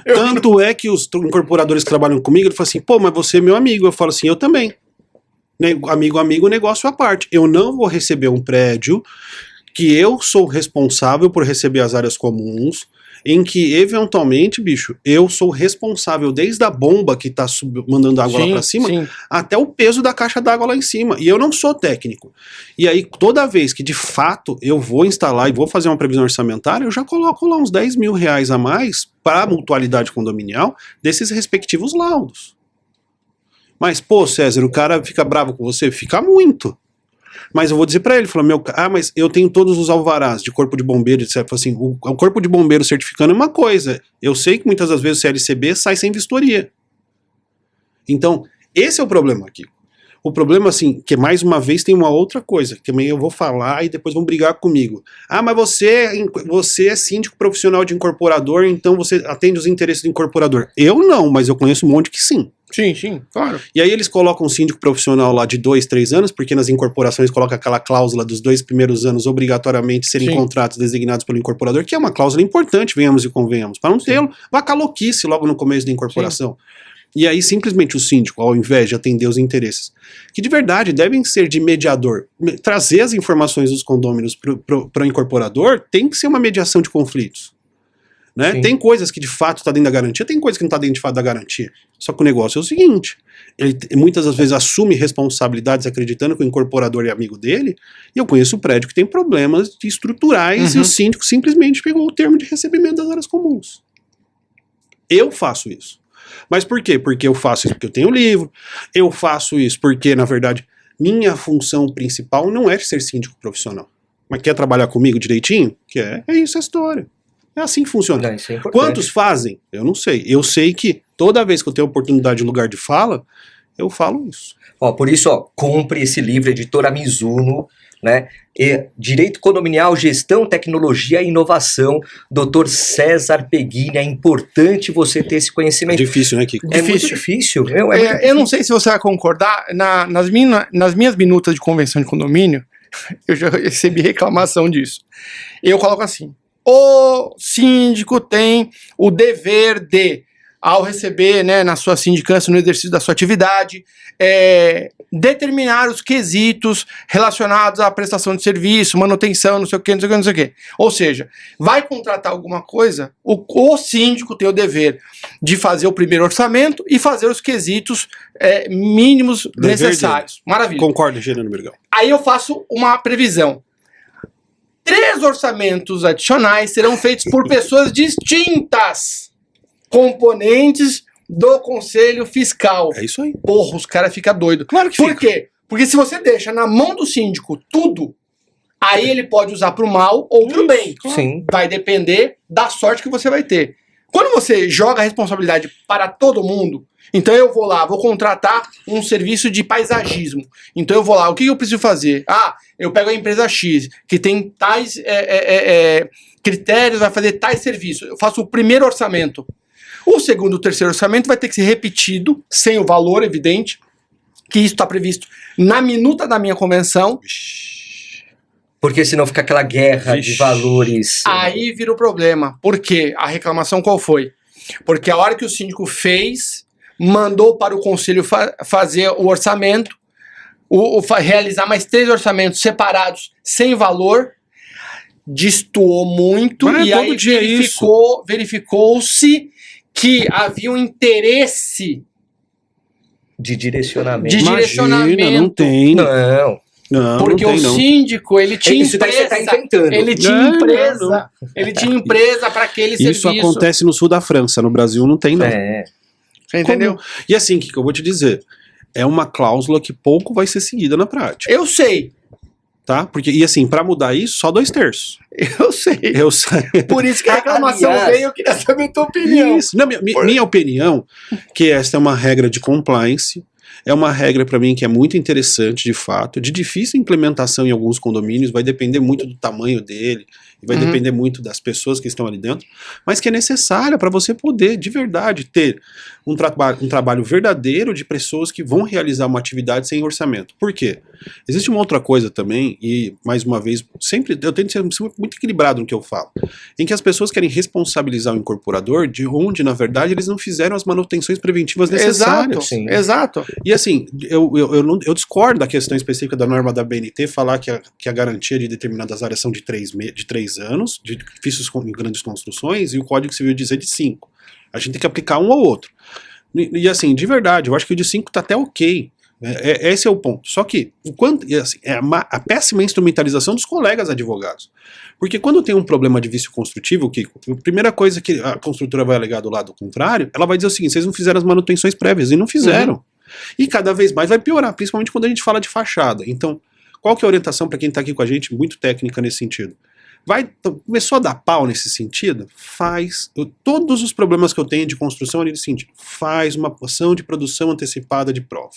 Tanto é que os incorporadores que trabalham comigo, ele fala assim, pô, mas você é meu amigo. Eu falo assim, eu também. Amigo, negócio à parte. Eu não vou receber um prédio que eu sou responsável por receber as áreas comuns, em que, eventualmente, bicho, eu sou responsável desde a bomba que tá mandando água lá pra cima, até o peso da caixa d'água lá em cima. E eu não sou técnico. E aí, toda vez que, de fato, eu vou instalar e vou fazer uma previsão orçamentária, eu já coloco lá uns 10 mil reais a mais para a mutualidade condominial desses respectivos laudos. Mas, pô, César, o cara fica bravo com você? Fica muito. Mas eu vou dizer pra ele, mas eu tenho todos os alvarás de corpo de bombeiro, etc. Assim, o corpo de bombeiro certificando é uma coisa. Eu sei que muitas das vezes o CLCB sai sem vistoria. Então, esse é o problema aqui. O problema, assim, que mais uma vez tem uma outra coisa, que também eu vou falar e depois vão brigar comigo. Mas você é síndico profissional de incorporador, então você atende os interesses do incorporador. Eu não, mas eu conheço um monte que sim. Sim, claro. E aí eles colocam um síndico profissional lá de 2, 3 anos, porque nas incorporações coloca aquela cláusula dos 2 primeiros anos obrigatoriamente serem contratos designados pelo incorporador, que é uma cláusula importante, venhamos e convenhamos, para não ter vacaloquice logo no começo da incorporação. E aí simplesmente o síndico, ao invés de atender os interesses, que de verdade devem ser de mediador, trazer as informações dos condôminos para o incorporador, tem que ser uma mediação de conflitos. Né? Tem coisas que de fato está dentro da garantia, tem coisas que não está dentro de fato da garantia. Só que o negócio é o seguinte, ele muitas das vezes assume responsabilidades acreditando que o incorporador é amigo dele, e eu conheço prédio que tem problemas estruturais e o síndico simplesmente pegou o termo de recebimento das áreas comuns. Eu faço isso. Mas por quê? Porque eu faço isso porque eu tenho livro, eu faço isso porque, na verdade, minha função principal não é ser síndico profissional. Mas quer trabalhar comigo direitinho? Quer. É isso a história. É assim que funciona. Quantos fazem? Eu não sei. Eu sei que toda vez que eu tenho oportunidade de lugar de fala, eu falo isso. Por isso, compre esse livro, Editora Mizuno, né? Direito Condominial, Gestão, Tecnologia e Inovação, Dr. César Peguini. É importante você ter esse conhecimento. É difícil, né, Kiko? Muito difícil. Eu não sei se você vai concordar, nas minhas minutas de convenção de condomínio, eu já recebi reclamação disso. Eu coloco assim, o síndico tem o dever de, ao receber, né, na sua sindicância, no exercício da sua atividade, determinar os quesitos relacionados à prestação de serviço, manutenção, não sei o que, não sei o que, não sei o que. Ou seja, vai contratar alguma coisa, o síndico tem o dever de fazer o primeiro orçamento e fazer os quesitos mínimos necessários. Maravilha. Concordo, Gerando Bergão. Aí eu faço uma previsão. 3 orçamentos adicionais serão feitos por pessoas distintas, componentes do Conselho Fiscal. É isso aí. Porra, os caras ficam doidos. Claro que Por quê? Porque se você deixa na mão do síndico tudo, Aí ele pode usar pro mal ou pro bem. Sim. Vai depender da sorte que você vai ter. Quando você joga a responsabilidade para todo mundo, então eu vou lá, vou contratar um serviço de paisagismo. Então eu vou lá, o que eu preciso fazer? Eu pego a empresa X, que tem tais critérios, vai fazer tais serviços. Eu faço o primeiro orçamento. O segundo e o terceiro orçamento vai ter que ser repetido, sem o valor evidente, que isso está previsto na minuta da minha convenção. Porque senão fica aquela guerra de valores. Aí vira o problema. Por quê? A reclamação qual foi? Porque a hora que o síndico fez, mandou para o conselho fazer o orçamento, realizar mais 3 orçamentos separados, sem valor, destoou muito, Mas e todo aí dia é isso. verificou-se que havia um interesse De direcionamento. de direcionamento. Imagina, não tem. Não. Não, Porque não tem, o não. síndico, ele tinha Isso daí você tá empresa. inventando. Ele tinha Não, empresa. Ele tinha empresa para aquele Isso serviço. acontece no sul da França, no Brasil não tem, não. É. Você entendeu? E assim, o que eu vou te dizer? É uma cláusula que pouco vai ser seguida na prática, Eu sei. tá? Porque, e assim, pra mudar isso, só 2/3. Eu sei. Eu sei. Por isso que a reclamação Aliás, veio, eu queria saber a tua opinião. Isso. Não, minha opinião, que essa é uma regra de compliance, é uma regra para mim que é muito interessante, de fato, de difícil implementação em alguns condomínios, vai depender muito do tamanho dele, vai depender muito das pessoas que estão ali dentro, mas que é necessária para você poder, de verdade, ter um trabalho verdadeiro de pessoas que vão realizar uma atividade sem orçamento. Por quê? Existe uma outra coisa também, e mais uma vez, sempre eu tento ser muito equilibrado no que eu falo, em que as pessoas querem responsabilizar o incorporador de onde, na verdade, eles não fizeram as manutenções preventivas necessárias. Exato, Sim. exato. E assim, eu discordo da questão específica da norma da BNT falar que a garantia de determinadas áreas são de 3 anos, de edifícios em grandes construções, e o Código Civil dizer de 5. A gente tem que aplicar um ao outro. E assim, de verdade, eu acho que o de 5 tá até ok. Esse é o ponto. Só que assim, a péssima instrumentalização dos colegas advogados. Porque quando tem um problema de vício construtivo, Kiko, a primeira coisa que a construtora vai alegar do lado contrário, ela vai dizer o seguinte: vocês não fizeram as manutenções prévias, e não fizeram. E cada vez mais vai piorar, principalmente quando a gente fala de fachada. Então, qual que é a orientação para quem está aqui com a gente, muito técnica nesse sentido? Começou a dar pau nesse sentido? Todos os problemas que eu tenho de construção ali nesse sentido, faz uma ação de produção antecipada de prova.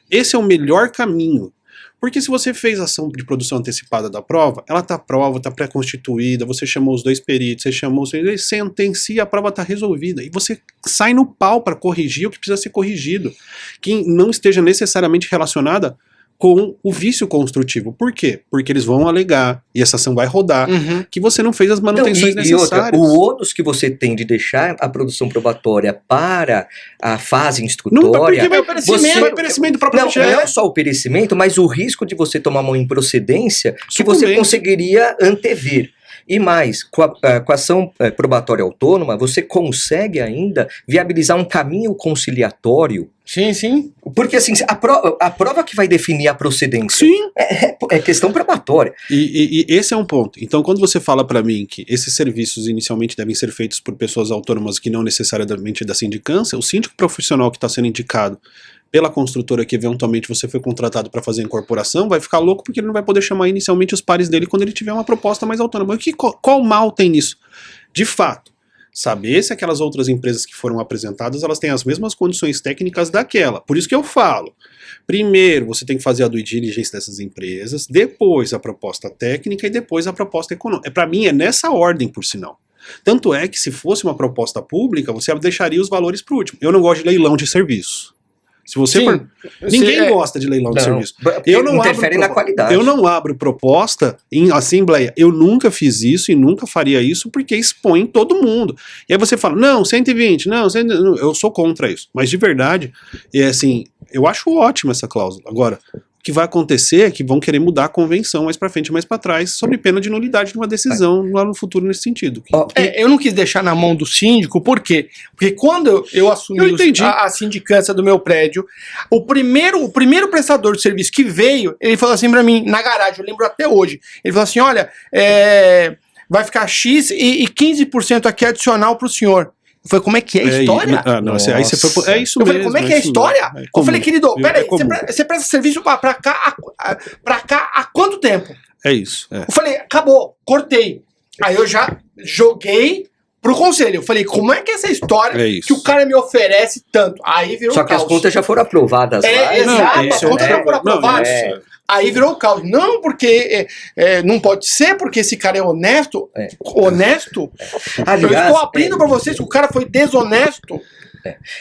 Esse é o melhor caminho. Porque se você fez ação de produção antecipada da prova, ela está prova, está pré-constituída, você chamou os 2 peritos, você chamou os 3, sentencia, a prova está resolvida. E você sai no pau para corrigir o que precisa ser corrigido, que não esteja necessariamente relacionada com o vício construtivo. Por quê? Porque eles vão alegar, e essa ação vai rodar, que você não fez as manutenções necessárias. E outra, o ônus que você tem de deixar a produção probatória para a fase instrutória... Não, porque vai perecimento propriamente. Não é só o perecimento, mas o risco de você tomar uma improcedência que você Sucumbência. conseguiria antever. E mais, com a ação probatória autônoma, você consegue ainda viabilizar um caminho conciliatório. Sim, sim. Porque assim, a prova que vai definir a procedência Sim. é questão probatória. E esse é um ponto. Então, quando você fala para mim que esses serviços inicialmente devem ser feitos por pessoas autônomas que não necessariamente da sindicância, o síndico profissional que está sendo indicado pela construtora que eventualmente você foi contratado para fazer a incorporação, vai ficar louco porque ele não vai poder chamar inicialmente os pares dele quando ele tiver uma proposta mais autônoma. Qual mal tem nisso? De fato, saber se aquelas outras empresas que foram apresentadas, elas têm as mesmas condições técnicas daquela. Por isso que eu falo, primeiro você tem que fazer a due diligence dessas empresas, depois a proposta técnica e depois a proposta econômica. Para mim é nessa ordem, por sinal. Tanto é que se fosse uma proposta pública, você deixaria os valores para o último. Eu não gosto de leilão de serviço. Se você for... Ninguém gosta de leilão de serviço. Eu não interfere na qualidade. Eu não abro proposta em assembleia. Eu nunca fiz isso e nunca faria isso porque expõe todo mundo. E aí você fala, não, 120, não, 100, eu sou contra isso. Mas de verdade, assim, eu acho ótima essa cláusula. Agora, o que vai acontecer é que vão querer mudar a convenção mais pra frente e mais pra trás, sob pena de nulidade de uma decisão lá no futuro nesse sentido. Eu não quis deixar na mão do síndico, por quê? Porque quando eu assumi a sindicância do meu prédio, o primeiro prestador de serviço que veio, ele falou assim pra mim, na garagem, eu lembro até hoje, ele falou assim, olha, vai ficar X e 15% aqui adicional pro senhor. Eu falei, como é que é a história? Não, aí você foi. É isso Eu mesmo. falei, como é que é a isso história? mesmo. Eu falei, querido, peraí, comum. você presta serviço pra cá há quanto tempo? É isso. Eu falei, acabou, cortei. Aí eu já joguei pro conselho. Eu falei, como é que é essa história É isso. que o cara me oferece tanto? Aí virou Só que caos. as contas já foram aprovadas lá. Exato, isso as contas já foram aprovadas. Aí virou caos. Não, porque não pode ser, porque esse cara é honesto. Honesto? Aliás, eu estou abrindo pra vocês que o cara foi desonesto.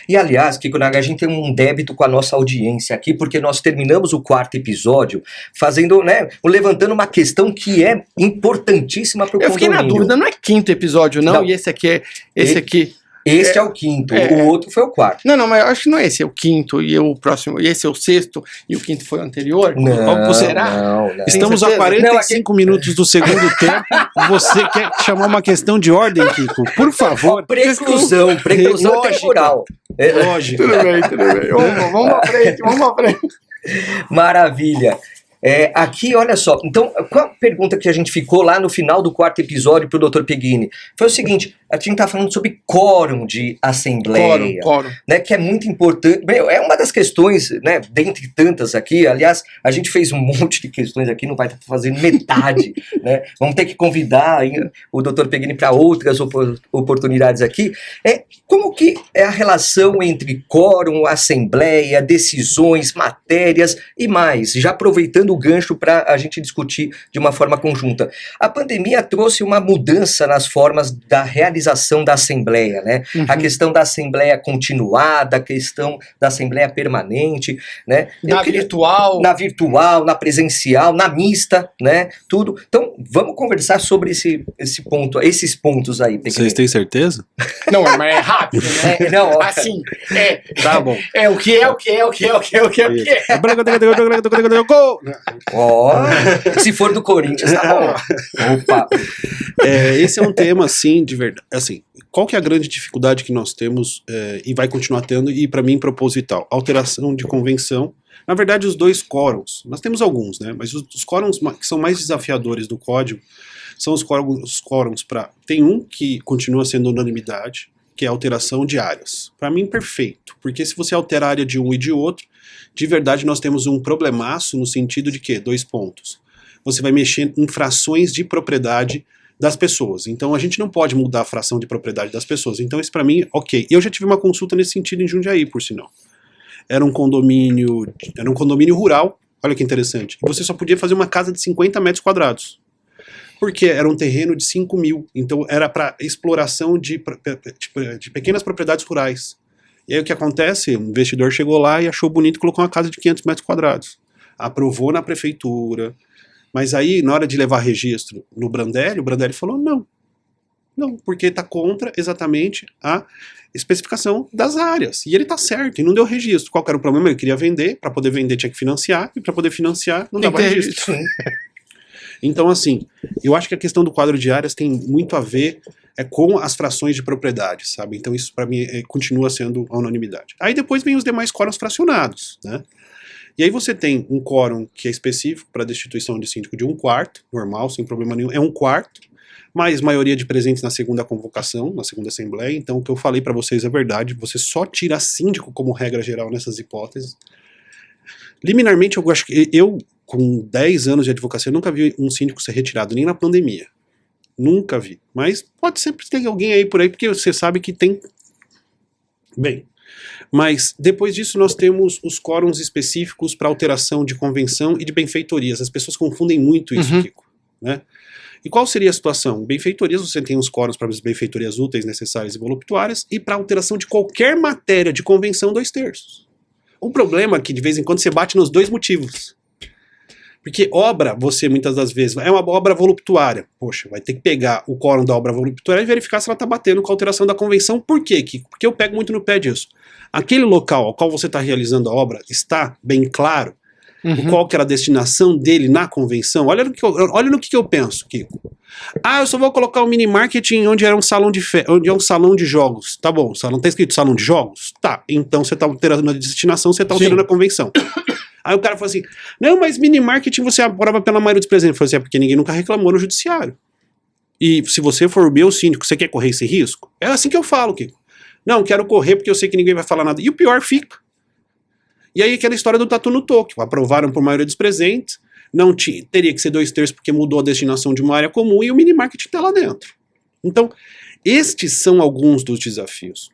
E aliás, Kiko Naga, a gente tem um débito com a nossa audiência aqui, porque nós terminamos o 4º episódio fazendo, levantando uma questão que é importantíssima para o Eu fiquei na dúvida, não é 5º episódio, não? E esse aqui é. Esse aqui. Este é o 5º, o outro foi o 4º. Não, mas eu acho que não é esse, é o 5º e o próximo. E esse é o 6º e o 5º foi o anterior? Não, será? não. Estamos a 45 minutos do segundo tempo. Você quer chamar uma questão de ordem, Kiko? Por favor. Preclusão temporal. Lógico. Tudo bem. Vamos pra frente. Maravilha. Aqui, olha só, então, qual a pergunta que a gente ficou lá no final do 4º episódio pro Dr. Peghini? Foi o seguinte, a gente tá falando sobre quórum de assembleia, Quórum. né, que é muito importante, é uma das questões, né, dentre tantas aqui, aliás, a gente fez um monte de questões aqui, não vai estar fazendo metade, né, vamos ter que convidar o Dr. Peghini para outras oportunidades aqui. Como que é a relação entre quórum, assembleia, decisões, matérias e mais, já aproveitando o gancho para a gente discutir de uma forma conjunta. A pandemia trouxe uma mudança nas formas da realização da assembleia, né? Uhum. A questão da assembleia continuada, a questão da assembleia permanente, né? Na virtual, na presencial, na mista, né? Tudo. Então, vamos conversar sobre esses pontos aí. Vocês têm certeza? Não, mas é rápido, né? Não, assim, Tá bom. o que é. Se for do Corinthians, tá bom. Opa. Esse é um tema, assim, de verdade. Assim, qual que é a grande dificuldade que nós temos e vai continuar tendo, e para mim proposital? Alteração de convenção. Na verdade, os dois quórums, nós temos alguns, né? Mas os quórums que são mais desafiadores do código são os quórums para... Tem um que continua sendo unanimidade, que é a alteração de áreas. Para mim, perfeito. Porque se você altera a área de um e de outro, de verdade nós temos um problemaço no sentido de que, 2 pontos, você vai mexer em frações de propriedade das pessoas. Então a gente não pode mudar a fração de propriedade das pessoas. Então isso para mim, ok. Eu já tive uma consulta nesse sentido em Jundiaí, por sinal. Era um condomínio rural, olha que interessante. Você só podia fazer uma casa de 50 metros quadrados. Porque era um terreno de 5 mil, então era para exploração de pequenas propriedades rurais. E aí o que acontece? Um investidor chegou lá e achou bonito e colocou uma casa de 500 metros quadrados. Aprovou na prefeitura, mas aí na hora de levar registro no Brandelli, o Brandelli falou não, porque está contra exatamente a especificação das áreas. E ele está certo, e não deu registro. Qual que era o problema? Ele queria vender, para poder vender tinha que financiar, e para poder financiar não dava registro. Então, assim, eu acho que a questão do quadro de áreas tem muito a ver com as frações de propriedade, sabe? Então isso, para mim, continua sendo a unanimidade. Aí depois vem os demais quórums fracionados, né? E aí você tem um quórum que é específico para destituição de síndico de 1/4, normal, sem problema nenhum, é 1/4, mais maioria de presentes na segunda convocação, na segunda assembleia. Então o que eu falei para vocês é verdade, você só tira síndico como regra geral nessas hipóteses. Liminarmente, eu acho que com 10 anos de advocacia, eu nunca vi um síndico ser retirado, nem na pandemia. Nunca vi. Mas pode sempre ter alguém aí por aí, porque você sabe que tem... Bem, mas depois disso nós temos os quórums específicos para alteração de convenção e de benfeitorias. As pessoas confundem muito isso, Kiko, né? E qual seria a situação? Benfeitorias, você tem os quórums para as benfeitorias úteis, necessárias e voluptuárias, e para alteração de qualquer matéria de convenção, 2/3. O problema é que de vez em quando você bate nos dois motivos. Porque obra, você muitas das vezes, é uma obra voluptuária. Poxa, vai ter que pegar o quórum da obra voluptuária e verificar se ela está batendo com a alteração da convenção. Por quê, Kiko? Porque eu pego muito no pé disso. Aquele local ao qual você está realizando a obra está bem claro qual que era a destinação dele na convenção. Olha no que eu penso, Kiko. Eu só vou colocar o mini marketing onde era um salão onde é um salão de jogos. Tá bom, salão tá escrito salão de jogos? Tá, então você está alterando a destinação, você está alterando a convenção. Aí o cara falou assim, não, mas mini marketing você aprova pela maioria dos presentes. Eu falei assim, porque ninguém nunca reclamou no judiciário. E se você for o meu síndico, você quer correr esse risco? É assim que eu falo, Kiko. Não, quero correr porque eu sei que ninguém vai falar nada. E o pior fica. E aí aquela história do tatu no toque. Aprovaram por maioria dos presentes, não teria que ser 2/3 porque mudou a destinação de uma área comum e o mini marketing está lá dentro. Então, estes são alguns dos desafios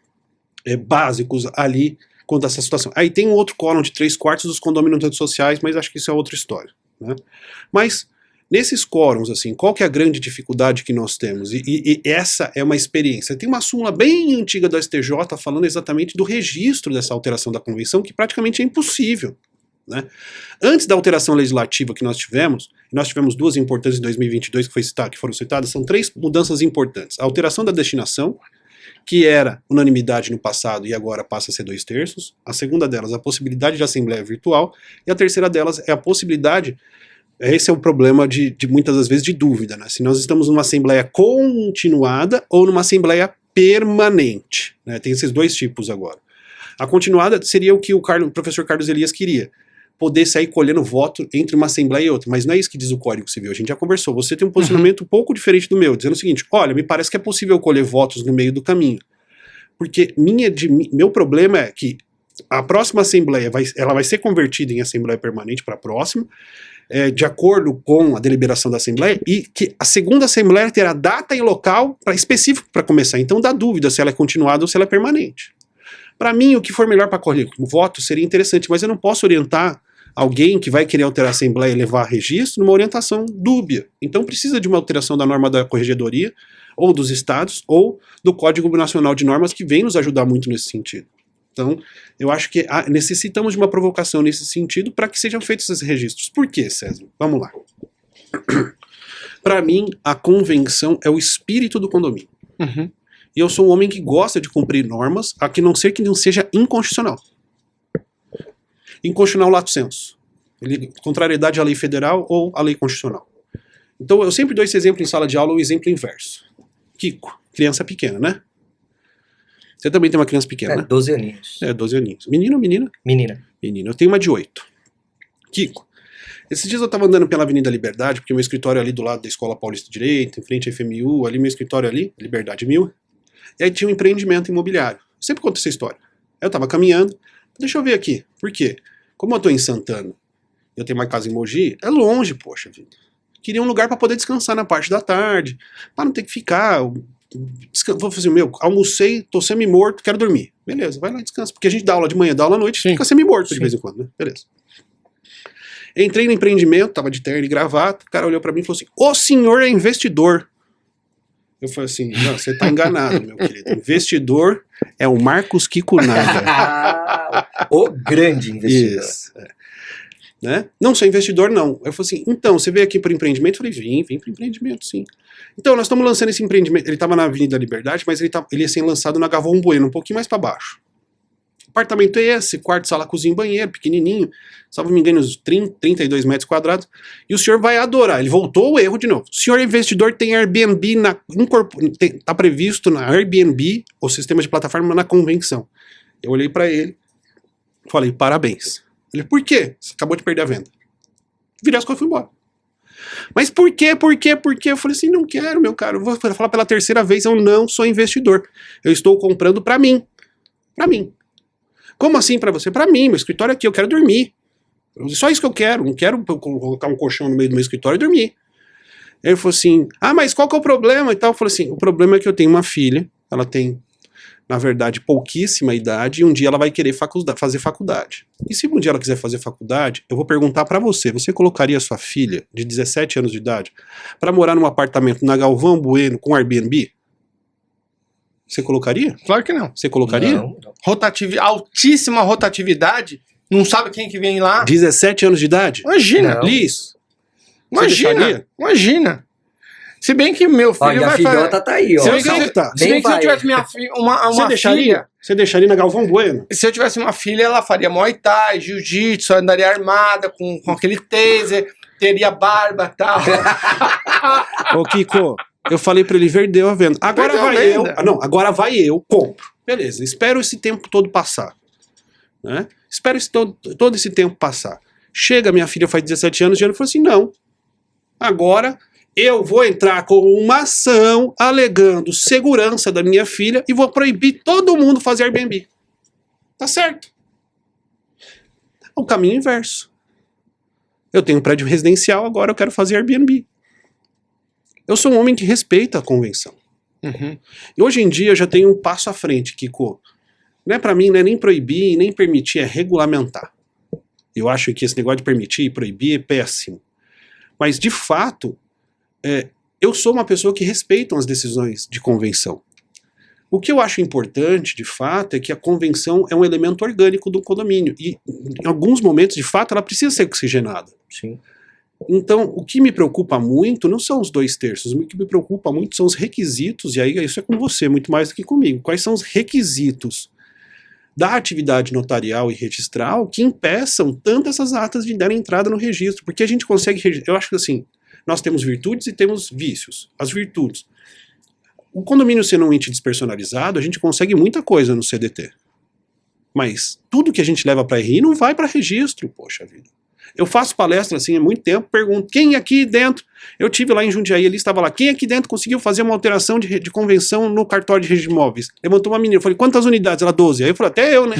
básicos ali quanto a essa situação. Aí tem um outro quórum de 3/4 dos condôminos nas redes sociais, mas acho que isso é outra história, né? Mas nesses quórums, assim, qual que é a grande dificuldade que nós temos? E essa é uma experiência. Tem uma súmula bem antiga do STJ falando exatamente do registro dessa alteração da convenção, que praticamente é impossível, né? Antes da alteração legislativa que nós tivemos duas importantes em 2022 que foram citadas, são 3 mudanças importantes. A alteração da destinação, que era unanimidade no passado e agora passa a ser 2/3. A segunda delas, a possibilidade de assembleia virtual. E a terceira delas é a possibilidade... Esse é o problema de muitas das vezes de dúvida, né? Se nós estamos numa assembleia continuada ou numa assembleia permanente, né? Tem esses 2 tipos agora. A continuada seria o que o professor Carlos Elias queria, poder sair colhendo voto entre uma assembleia e outra, mas não é isso que diz o Código Civil, a gente já conversou. Você tem um posicionamento um pouco diferente do meu, dizendo o seguinte: olha, me parece que é possível colher votos no meio do caminho, porque meu problema é que a próxima assembleia ela vai ser convertida em assembleia permanente para a próxima, de acordo com a deliberação da Assembleia, e que a segunda Assembleia terá data e local específico para começar. Então dá dúvida se ela é continuada ou se ela é permanente. Para mim, o que for melhor para colher voto seria interessante, mas eu não posso orientar alguém que vai querer alterar a Assembleia e levar a registro numa orientação dúbia. Então precisa de uma alteração da norma da Corregedoria, ou dos estados, ou do Código Nacional de Normas, que vem nos ajudar muito nesse sentido. Então, eu acho que necessitamos de uma provocação nesse sentido para que sejam feitos esses registros. Por quê, César? Vamos lá. Para mim, a convenção é o espírito do condomínio. Uhum. E eu sou um homem que gosta de cumprir normas, a que não ser que não seja inconstitucional. Inconstitucional lato sensu. Contrariedade à lei federal ou à lei constitucional. Então, eu sempre dou esse exemplo em sala de aula, o exemplo inverso. Kiko, criança pequena, né? Você também tem uma criança pequena, né? 12 aninhos. 12 aninhos. Menino ou menina? Menina. Menina. Eu tenho uma de 8. Kiko, esses dias eu tava andando pela Avenida Liberdade, porque meu escritório é ali do lado da Escola Paulista de Direito, em frente à FMU, ali meu escritório ali, Liberdade 1000. E aí tinha um empreendimento imobiliário. Eu sempre conto essa história. Aí eu tava caminhando, deixa eu ver aqui. Por quê? Como eu tô em Santana, eu tenho uma casa em Mogi, é longe, poxa vida. Queria um lugar para poder descansar na parte da tarde, para não ter que ficar... Vou fazer almocei, tô semi-morto, quero dormir. Beleza, vai lá e descansa. Porque a gente dá aula de manhã, dá aula à noite, fica semi-morto de vez em quando, né? Beleza. Entrei no empreendimento, tava de terno e gravata, o cara olhou pra mim e falou assim: o senhor é investidor. Eu falei assim: não, você tá enganado, meu querido. Investidor é o Marcos Kiko Naga. O grande investidor. Isso, né? Não sou investidor, não. Eu falei assim: então, você veio aqui para empreendimento? Eu falei: vim para empreendimento, sim. Então, nós estamos lançando esse empreendimento. Ele estava na Avenida Liberdade, mas ele ia ser lançado na Galvão Bueno, um pouquinho mais para baixo. O apartamento é esse: quarto, sala, cozinha, banheiro, pequenininho. Se não me engano, uns 32 metros quadrados. E o senhor vai adorar. Ele voltou ao erro de novo. O senhor investidor tem Airbnb, está previsto na Airbnb, o sistema de plataforma, na convenção. Eu olhei para ele, falei: parabéns. Ele: por quê? Você acabou de perder a venda. Virei as coisas e fui embora. Mas por quê? Por quê? Por quê? Eu falei assim: não quero, meu caro. Eu vou falar pela terceira vez, eu não sou investidor. Eu estou comprando para mim. Para mim. Como assim para você? Para mim, meu escritório aqui, eu quero dormir. Só isso que eu quero. Não quero colocar um colchão no meio do meu escritório e dormir. Ele falou assim: ah, mas qual que é o problema? E tal. Eu falei assim: o problema é que eu tenho uma filha, ela tem, na verdade, pouquíssima idade, e um dia ela vai querer fazer faculdade. E se um dia ela quiser fazer faculdade, eu vou perguntar pra você: você colocaria sua filha, de 17 anos de idade, pra morar num apartamento na Galvão Bueno com Airbnb? Você colocaria? Claro que não. Você colocaria? Não. Altíssima rotatividade, não sabe quem que vem lá. 17 anos de idade? Imagina. Não. Liz, você deixaria? Imagina. Se bem que meu filho Olha, a vai filhota tá aí, ó. Se bem que tá. Se bem que se eu tivesse minha Você deixaria? filha, Você deixaria na Galvão Bueno? se eu tivesse uma filha, ela faria Muay Thai, Jiu-Jitsu, andaria armada com aquele taser, teria barba e tal. Ô, Kiko, eu falei pra ele: vendeu a venda. Agora Perdeu a vai eu. venda. Não, agora vai eu, compro. Beleza, espero esse tempo todo passar. Né? Espero todo esse tempo passar. Chega, minha filha faz 17 anos e ela falou assim: não. Agora eu vou entrar com uma ação alegando segurança da minha filha e vou proibir todo mundo fazer Airbnb. Tá certo. O caminho inverso. Eu tenho um prédio residencial, agora eu quero fazer Airbnb. Eu sou um homem que respeita a convenção. Uhum. E hoje em dia eu já tenho um passo à frente, Kiko. Não é pra mim, não é nem proibir, nem permitir, é regulamentar. Eu acho que esse negócio de permitir e proibir é péssimo. Mas, de fato, eu sou uma pessoa que respeita as decisões de convenção. O que eu acho importante, de fato, é que a convenção é um elemento orgânico do condomínio. E, em alguns momentos, de fato, ela precisa ser oxigenada. Sim. Então, o que me preocupa muito não são os 2/3. O que me preocupa muito são os requisitos, e aí isso é com você, muito mais do que comigo. Quais são os requisitos da atividade notarial e registral que impeçam tanto essas atas de darem entrada no registro? Porque a gente consegue... Eu acho que assim, nós temos virtudes e temos vícios. As virtudes... O condomínio sendo um ente despersonalizado, a gente consegue muita coisa no CDT. Mas tudo que a gente leva para RI não vai para registro, poxa vida. Eu faço palestra assim há muito tempo, pergunto, quem aqui dentro... Eu tive lá em Jundiaí, ele estava lá, quem aqui dentro conseguiu fazer uma alteração de convenção no cartório de registro de imóveis? Levantou uma menina, eu falei, quantas unidades? Ela, 12. Aí eu falei, até eu, né?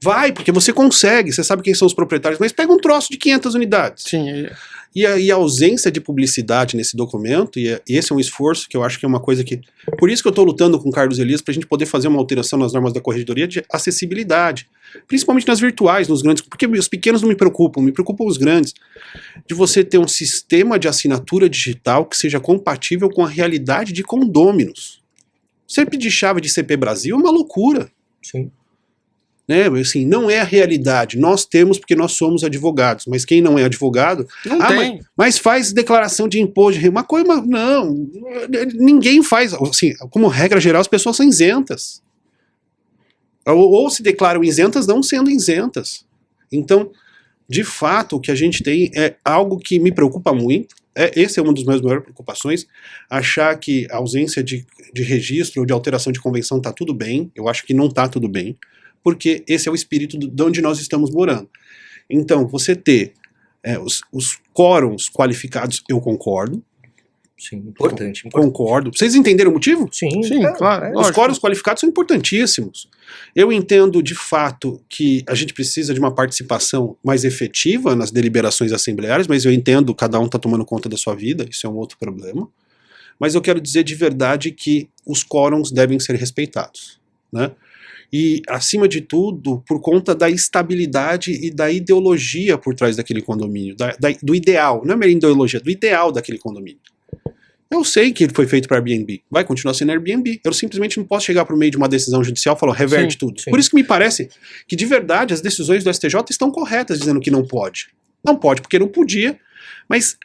Vai, porque você consegue, você sabe quem são os proprietários, mas pega um troço de 500 unidades. Sim. E a ausência de publicidade nesse documento, e esse é um esforço que eu acho que é uma coisa que... Por isso que eu estou lutando com o Carlos Elias para a gente poder fazer uma alteração nas normas da corregedoria de acessibilidade, principalmente nas virtuais, nos grandes, porque os pequenos não me preocupam os grandes, de você ter um sistema de assinatura digital que seja compatível com a realidade de condôminos. Você pedir chave de CP Brasil é uma loucura. Sim. Né? Assim, não é a realidade. Nós temos porque nós somos advogados, mas quem não é advogado Não tem. mas faz declaração de imposto de renda. Uma coisa, não, ninguém faz. Assim, como regra geral, as pessoas são isentas. Ou se declaram isentas não sendo isentas. Então, de fato, o que a gente tem é algo que me preocupa muito. Esse é uma das minhas maiores preocupações, achar que a ausência de registro ou de alteração de convenção está tudo bem. Eu acho que não está tudo bem, porque esse é o espírito de onde nós estamos morando. Então, você ter os quórums qualificados, eu concordo. Sim, importante. Concordo. Vocês entenderam o motivo? Sim, Claro. Os quórums qualificados são importantíssimos. Eu entendo, de fato, que a gente precisa de uma participação mais efetiva nas deliberações assembleárias, mas eu entendo, cada um está tomando conta da sua vida, isso é um outro problema. Mas eu quero dizer de verdade que os quórums devem ser respeitados, né? E, acima de tudo, por conta da estabilidade e da ideologia por trás daquele condomínio, do ideal, não é minha ideologia, do ideal daquele condomínio. Eu sei que ele foi feito para Airbnb, vai continuar sendo Airbnb. Eu simplesmente não posso chegar por meio de uma decisão judicial e falar, reverte tudo. Sim. Por isso que me parece que, de verdade, as decisões do STJ estão corretas, dizendo que não pode. Não pode, porque não podia, mas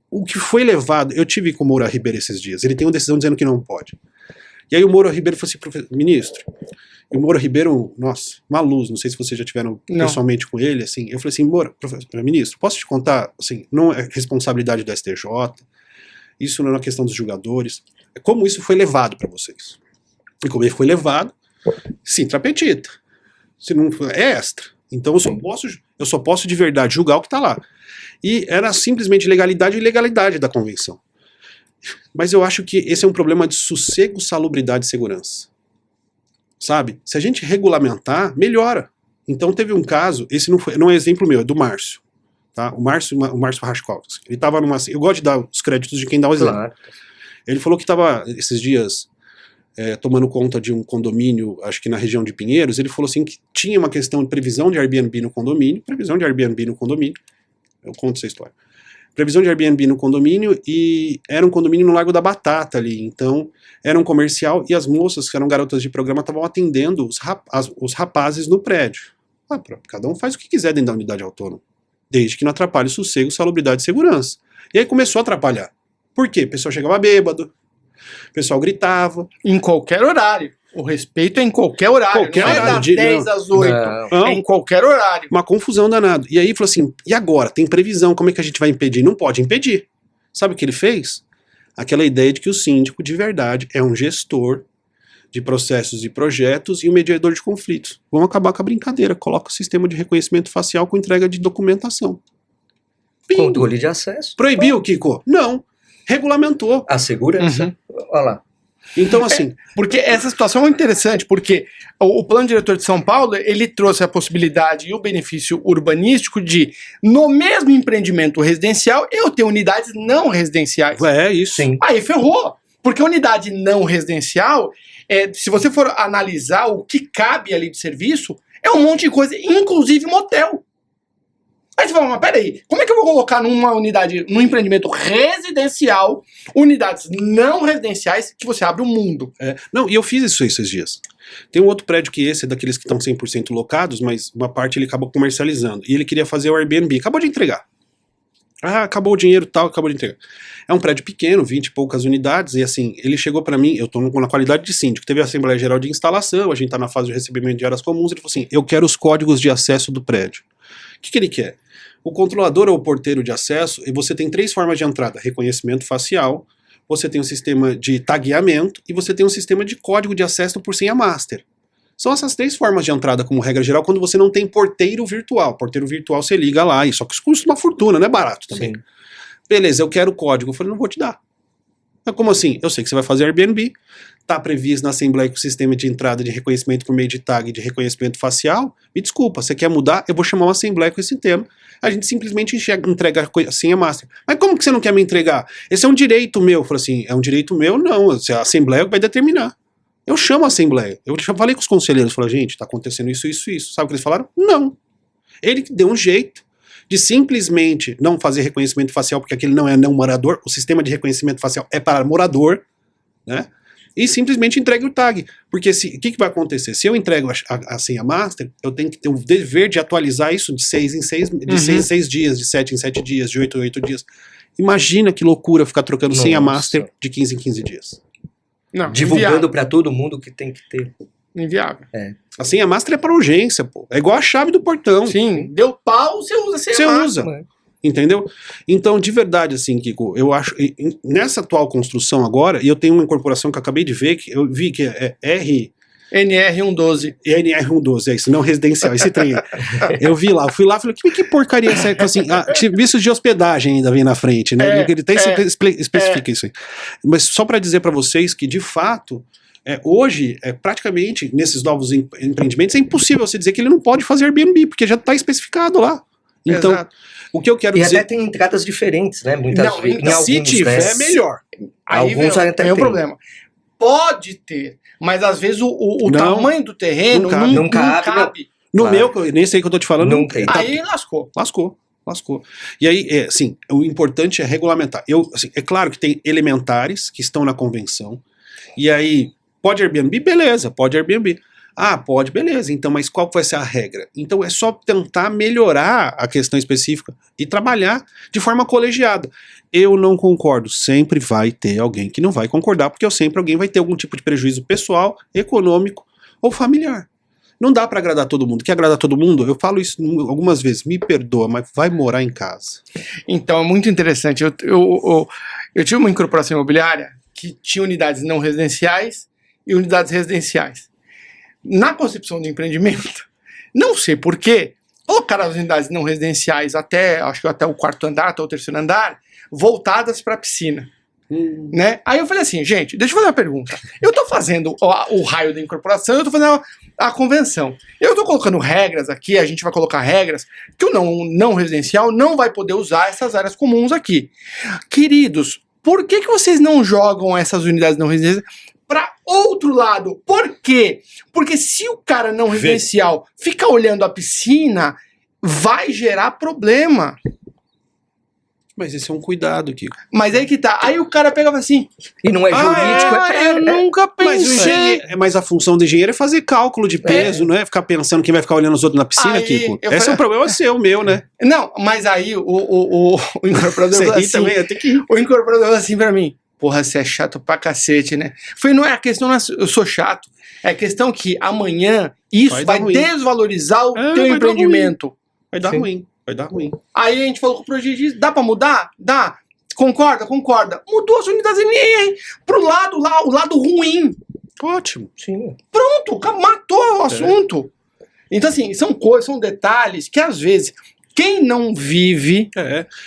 o que foi levado... Eu tive com o Moura Ribeiro esses dias, ele tem uma decisão dizendo que não pode. E aí o Moura Ribeiro falou assim, ministro... E o Moura Ribeiro, nossa, uma luz, não sei se vocês já tiveram pessoalmente com ele, assim, eu falei assim, Moura, ministro, posso te contar, assim, não é responsabilidade do STJ, isso não é uma questão dos julgadores, é como isso foi levado para vocês. E como ele foi levado, sim, trapetita, se não é extra. Então eu só posso de verdade julgar o que está lá. E era simplesmente legalidade e ilegalidade da convenção. Mas eu acho que esse é um problema de sossego, salubridade e segurança. Sabe? Se a gente regulamentar, melhora. Então teve um caso, esse não é exemplo meu, é do Márcio. Tá? O Márcio Raschkowski. Ele estava numa... Eu gosto de dar os créditos de quem dá o exemplo. Claro. Ele falou que estava, esses dias, tomando conta de um condomínio, acho que na região de Pinheiros. Ele falou assim que tinha uma questão de previsão de Airbnb no condomínio. Eu conto essa história. Previsão de Airbnb no condomínio, e era um condomínio no Largo da Batata ali, então era um comercial e as moças, que eram garotas de programa, estavam atendendo os rapazes no prédio. Cada um faz o que quiser dentro da unidade autônoma, desde que não atrapalhe o sossego, salubridade e segurança. E aí começou a atrapalhar. Por quê? O pessoal chegava bêbado, o pessoal gritava. Em qualquer horário. O respeito é em qualquer horário. Qualquer não é horário, das 10 às 8. Não. É em qualquer horário. Uma confusão danada. E aí falou assim, e agora? Tem previsão, como é que a gente vai impedir? Não pode impedir. Sabe o que ele fez? Aquela ideia de que o síndico, de verdade, é um gestor de processos e projetos e um mediador de conflitos. Vamos acabar com a brincadeira. Coloca o sistema de reconhecimento facial com entrega de documentação. Controle de acesso. Proibiu, Kiko? Não. Regulamentou. A segurança. Olha lá. Então, assim... Porque essa situação é interessante, porque o plano diretor de São Paulo, ele trouxe a possibilidade e o benefício urbanístico de, no mesmo empreendimento residencial, eu ter unidades não residenciais. É isso. Sim. Aí ferrou. Porque unidade não residencial, se você for analisar o que cabe ali de serviço, é um monte de coisa, inclusive motel. Aí você fala, mas peraí, como é que eu vou colocar numa unidade, num empreendimento residencial, unidades não residenciais, que você abre o mundo? Não, e eu fiz isso esses dias. Tem um outro prédio que esse é daqueles que estão 100% locados, mas uma parte ele acabou comercializando. E ele queria fazer o Airbnb, acabou de entregar. Ah, acabou o dinheiro tal, acabou de entregar. É um prédio pequeno, 20 e poucas unidades, e assim, ele chegou pra mim, eu tô na qualidade de síndico, teve a Assembleia Geral de Instalação, a gente tá na fase de recebimento de áreas comuns, ele falou assim, eu quero os códigos de acesso do prédio. O que ele quer? O controlador ou o porteiro de acesso, e você tem 3 formas de entrada, reconhecimento facial, você tem um sistema de tagueamento, e você tem um sistema de código de acesso por senha master. São essas 3 formas de entrada, como regra geral, quando você não tem porteiro virtual. Porteiro virtual você liga lá, só que isso custa uma fortuna, não é barato também. Sim. Beleza, eu quero o código. Eu falei, não vou te dar. Mas como assim? Eu sei que você vai fazer Airbnb, tá previsto na Assembleia que o sistema de entrada de reconhecimento por meio de tag e de reconhecimento facial. Me desculpa, você quer mudar? Eu vou chamar uma Assembleia com esse tema. A gente simplesmente entrega a senha master. Mas como que você não quer me entregar? Esse é um direito meu. Eu falei assim, é um direito meu? Não, a Assembleia vai determinar. Eu chamo a Assembleia. Eu já falei com os conselheiros, falei, gente, tá acontecendo isso, isso, isso. Sabe o que eles falaram? Não. Ele deu um jeito de simplesmente não fazer reconhecimento facial, porque aquele não é não morador, o sistema de reconhecimento facial é para morador, né? E simplesmente entregue o tag. Porque o que vai acontecer? Se eu entrego a senha master, eu tenho que ter o dever de atualizar isso de 6 em 6, de 6 em 6 dias, de 7 em 7 dias, de 8 em 8 dias. Imagina que loucura ficar trocando senha master de 15 em 15 dias. Não, Divulgando para todo mundo que tem que ter. Inviável. A senha master é para urgência, pô. É igual a chave do portão. Sim, deu pau, você usa a senha Você master. usa. Entendeu? Então, de verdade, assim, Kiko, eu acho, nessa atual construção agora, e eu tenho uma incorporação que eu acabei de ver, que eu vi que é NR112. NR112, é isso, não residencial, esse trem. Eu vi lá, fui lá e falei, que porcaria é essa? Assim, serviços de hospedagem ainda vem na frente, né? Ele até especifica isso aí. Mas só para dizer para vocês que, de fato, hoje, praticamente, nesses novos empreendimentos, é impossível você dizer que ele não pode fazer Airbnb, porque já está especificado lá. Então, Exato. o que eu quero dizer... E até tem entradas diferentes, né? Muitas vezes. Em Se alguns, tiver, né? melhor. Aí Alguns vem até o tem. problema. Pode ter, mas às vezes o Não, tamanho do terreno não cabe. No Claro. meu, nesse aí que eu tô te falando, Não tem. Aí lascou. Lascou. E aí, assim, o importante é regulamentar. Assim, é claro que tem elementares que estão na convenção, e aí, pode Airbnb? Beleza, pode Airbnb. Ah, pode, beleza. Então, mas qual vai ser a regra? Então é só tentar melhorar a questão específica e trabalhar de forma colegiada. Eu não concordo. Sempre vai ter alguém que não vai concordar, porque sempre alguém vai ter algum tipo de prejuízo pessoal, econômico ou familiar. Não dá para agradar todo mundo. Quer agradar todo mundo? Eu falo isso algumas vezes. Me perdoa, mas vai morar em casa. Então é muito interessante. Eu tive uma incorporação imobiliária que tinha unidades não residenciais e unidades residenciais. Na concepção do empreendimento, não sei porquê, colocaram as unidades não residenciais acho que até o 4º andar, até o 3º andar, voltadas para a piscina. Né? Aí eu falei assim, gente, deixa eu fazer uma pergunta. Eu estou fazendo o raio da incorporação, eu estou fazendo a convenção. Eu estou colocando regras aqui, a gente vai colocar regras que o não residencial não vai poder usar essas áreas comuns aqui. Queridos, por que vocês não jogam essas unidades não residenciais para outro lado? Por quê? Porque se o cara não residencial fica olhando a piscina, vai gerar problema. Mas esse é um cuidado, Kiko. Mas aí que tá. Aí o cara pega e fala assim... E não é jurídico, eu nunca pensei... Mas a função do engenheiro é fazer cálculo de peso, não é ficar pensando quem vai ficar olhando os outros na piscina, Aí, Kiko. Esse é um problema seu, meu, né? Não, mas aí o incorporador falou assim... também, eu tenho que ir. O incorporador falou assim pra mim... Porra, você é chato pra cacete, né? Falei, não é a questão, eu sou chato. É a questão que amanhã isso vai desvalorizar o teu empreendimento. Vai dar ruim. Vai dar ruim. Aí a gente falou com o projetista, dá pra mudar? Dá. Concorda? Mudou as unidades NR pro lado lá, o lado ruim. Ótimo. Sim. Pronto, matou o assunto. Então assim, são coisas, são detalhes que às vezes Quem não vive...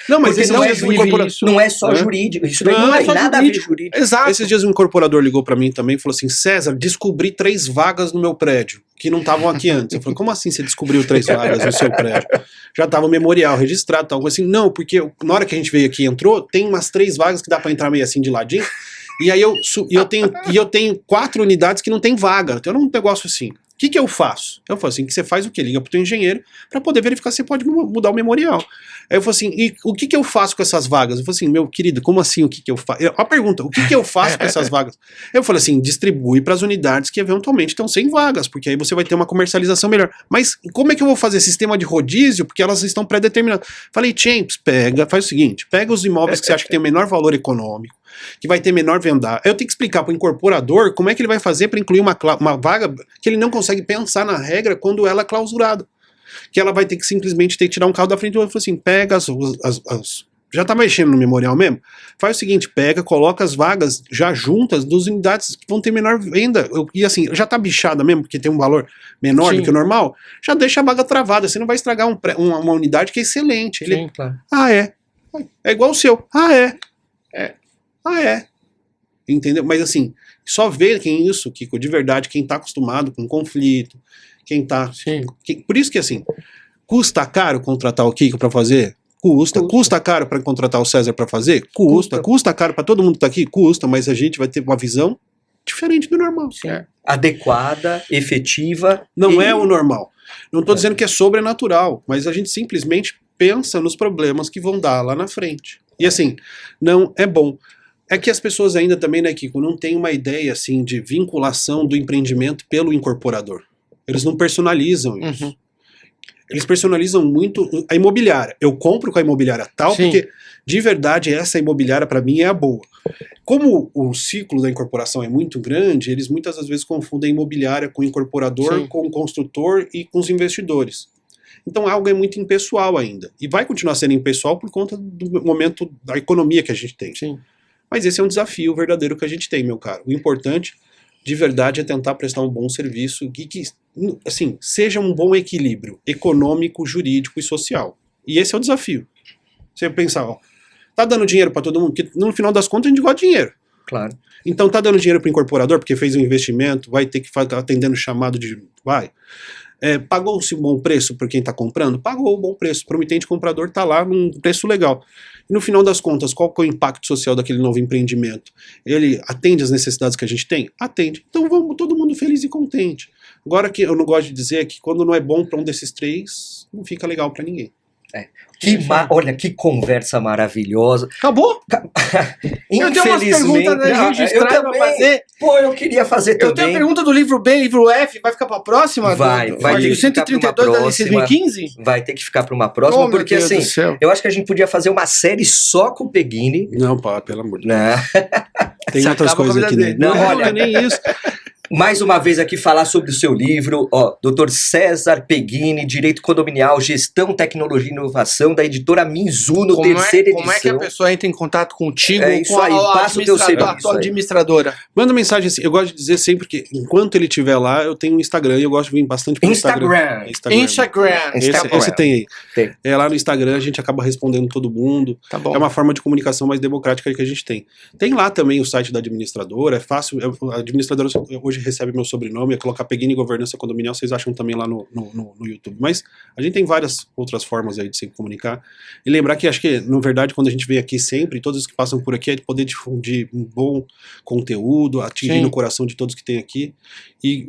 Não, mas Porque esses não é dias um jurídico, incorporador... não é só jurídico, isso daí Não, não é tem só nada a ver jurídico. Exato. Esses dias um incorporador ligou pra mim também e falou assim, César, descobri 3 vagas no meu prédio, que não estavam aqui antes. Eu falei, como assim você descobriu 3 vagas no seu prédio? Já tava o memorial registrado, tal, assim. Não, porque na hora que a gente veio aqui e entrou, tem umas 3 vagas que dá pra entrar meio assim de ladinho, e aí eu tenho 4 unidades que não tem vaga, então era um negócio assim. O que eu faço? Eu falo assim, que você faz o quê? Liga pro teu engenheiro para poder verificar se você pode mudar o memorial. Aí eu falo assim, e o que eu faço com essas vagas? Eu falo assim, meu querido, como assim o que eu faço? A pergunta, o que eu faço com essas vagas? Eu falei assim, distribui para as unidades que eventualmente estão sem vagas, porque aí você vai ter uma comercialização melhor. Mas como é que eu vou fazer sistema de rodízio? Porque elas estão pré-determinadas. Falei, Champs, faz o seguinte, pega os imóveis que você acha que tem o menor valor econômico, que vai ter menor venda. Eu tenho que explicar para o incorporador como é que ele vai fazer para incluir uma vaga que ele não consegue pensar na regra quando ela é clausurada. Que ela vai ter que simplesmente ter que tirar um carro da frente e eu falo assim, pega já tá mexendo no memorial mesmo? Faz o seguinte, coloca as vagas já juntas das unidades que vão ter menor venda. E assim, já tá bichada mesmo, porque tem um valor menor do que o normal, já deixa a vaga travada, você não vai estragar uma unidade que é excelente. Sim, claro. É igual o seu. Entendeu? Mas assim, só ver quem isso, Kiko, de verdade, quem tá acostumado com conflito, quem tá... por isso que assim, custa caro contratar o Kiko pra fazer? Custa caro pra contratar o César pra fazer? Custa caro pra todo mundo que tá aqui? Custa, mas a gente vai ter uma visão diferente do normal. Adequada, efetiva. Não é o normal. Não tô dizendo que é sobrenatural, mas a gente simplesmente pensa nos problemas que vão dar lá na frente. E assim, não é bom. É que as pessoas ainda também, né, Kiko, não têm uma ideia assim de vinculação do empreendimento pelo incorporador. Eles não personalizam isso. Eles personalizam muito a imobiliária. Eu compro com a imobiliária tal, porque de verdade essa imobiliária para mim é a boa. Como o ciclo da incorporação é muito grande, eles muitas das vezes confundem a imobiliária com o incorporador, com o construtor e com os investidores. Então algo é muito impessoal ainda. E vai continuar sendo impessoal por conta do momento da economia que a gente tem. Mas esse é um desafio verdadeiro que a gente tem, meu caro. O importante, de verdade, é tentar prestar um bom serviço que assim, seja um bom equilíbrio econômico, jurídico e social. E esse é o desafio. Você pensar, ó, tá dando dinheiro para todo mundo? Porque no final das contas a gente gosta de dinheiro. Claro. Então tá dando dinheiro para o incorporador porque fez um investimento, vai ter que ficar atendendo chamado de... Pagou-se um bom preço por quem está comprando? Pagou um bom preço. O promitente comprador está lá num preço legal. E no final das contas, qual que é o impacto social daquele novo empreendimento? Ele atende às necessidades que a gente tem? Atende. Então vamos todo mundo feliz e contente. Agora, que eu não gosto de dizer é que quando não é bom para um desses 3, não fica legal para ninguém. Olha, que conversa maravilhosa. Acabou? Eu tenho umas perguntas registradas pra fazer. Pô, eu queria fazer também. Eu tenho a pergunta do livro B, livro F, vai ficar pra próxima? Vai ter que ficar pra uma 132 da lei 2015? Vai ter que ficar pra uma próxima, porque assim, eu acho que a gente podia fazer uma série só com o Peguini. Não, pelo amor de Deus. Não. Tem outras coisas aqui, né? Não, olha, nem isso. Mais uma vez aqui falar sobre o seu livro, Dr. César Peguini, Direito Condominial, Gestão, Tecnologia e Inovação, da editora Mizuno, terceira edição. Como é que a pessoa entra em contato contigo? É isso aí, passa o teu serviço. A tua administradora. Manda mensagem assim, eu gosto de dizer sempre que enquanto ele estiver lá, eu tenho um Instagram e eu gosto de vir bastante pro Instagram. Esse tem aí. Tem. Lá no Instagram a gente acaba respondendo todo mundo. Tá bom. É uma forma de comunicação mais democrática que a gente tem. Tem lá também o site da administradora, é fácil, a administradora hoje recebe meu sobrenome, é colocar Peguini Governança Condominial, vocês acham também lá no YouTube. Mas a gente tem várias outras formas aí de se comunicar. E lembrar que acho que, na verdade, quando a gente vem aqui sempre, todos os que passam por aqui, é de poder difundir um bom conteúdo, atingir no coração de todos que tem aqui. E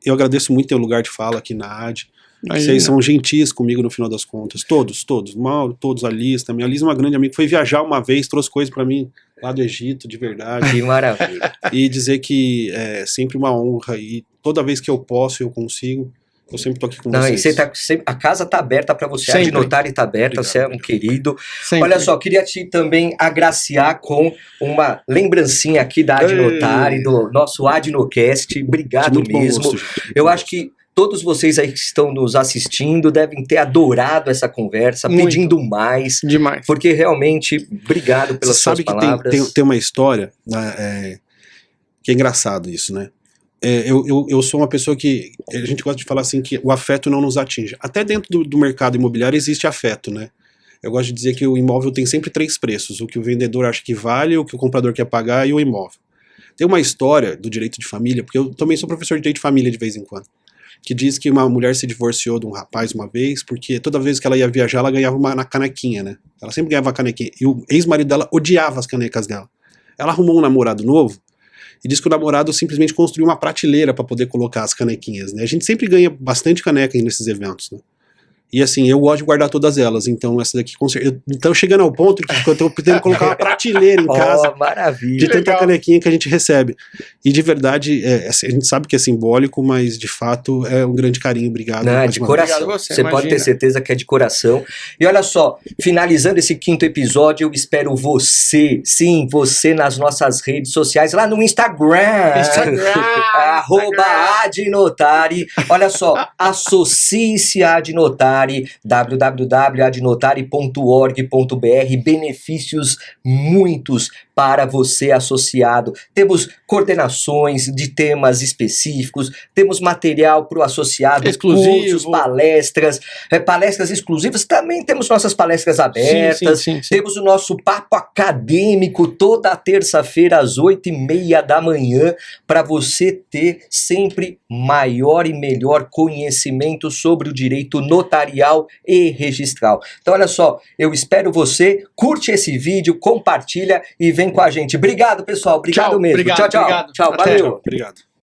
eu agradeço muito ter o lugar de fala aqui na AD. Vocês são gentis comigo no final das contas. Todos. Mauro, todos, a Liz também. A Liz é uma grande amiga. Foi viajar uma vez, trouxe coisas pra mim lá do Egito, de verdade. Que maravilha. E dizer que é sempre uma honra. E toda vez que eu posso, eu consigo, eu sempre tô aqui com vocês. E a casa tá aberta pra você. A de notário tá aberta, você é um querido. Sempre. Olha só, queria te também agraciar com uma lembrancinha aqui da Adnotário, do nosso Adnocast. Obrigado mesmo. Gosto, eu acho que todos vocês aí que estão nos assistindo devem ter adorado essa conversa, pedindo mais. Demais. Porque realmente, obrigado pelas suas palavras. Sabe que tem uma história, né, que é engraçado isso, né? eu sou uma pessoa que, a gente gosta de falar assim, que o afeto não nos atinge. Até dentro do mercado imobiliário existe afeto, né? Eu gosto de dizer que o imóvel tem sempre 3 preços: o que o vendedor acha que vale, o que o comprador quer pagar e o imóvel. Tem uma história do direito de família, porque eu também sou professor de direito de família de vez em quando, que diz que uma mulher se divorciou de um rapaz uma vez, porque toda vez que ela ia viajar, ela ganhava uma canequinha, né? Ela sempre ganhava uma canequinha. E o ex-marido dela odiava as canecas dela. Ela arrumou um namorado novo, e diz que o namorado simplesmente construiu uma prateleira para poder colocar as canequinhas, né? A gente sempre ganha bastante caneca nesses eventos, né? E assim, eu gosto de guardar todas elas, então essa daqui com certeza. Então chegando ao ponto que eu tô tentando colocar uma prateleira em casa, maravilha. de tanta canequinha que a gente recebe. E de verdade, a gente sabe que é simbólico, mas de fato é um grande carinho. Obrigado. Não, de coração. Obrigado você pode ter certeza que é de coração. E olha só, finalizando esse 5º episódio, eu espero você, sim, você nas nossas redes sociais, lá no Instagram. @adnotari. Olha só, associe-se a Adnotari, www.adnotari.org.br. Benefícios muitos para você associado. Temos coordenações de temas específicos, temos material para o associado, exclusivo, cursos, palestras exclusivas, também temos nossas palestras abertas, sim. temos o nosso papo acadêmico toda terça-feira às 8h30 da manhã, para você ter sempre maior e melhor conhecimento sobre o direito notarial e registral. Então olha só, eu espero você, curte esse vídeo, compartilha e vem com a gente. Obrigado, pessoal. Obrigado mesmo. Obrigado, Tchau, tchau. obrigado. Tchau, Até. valeu. Obrigado.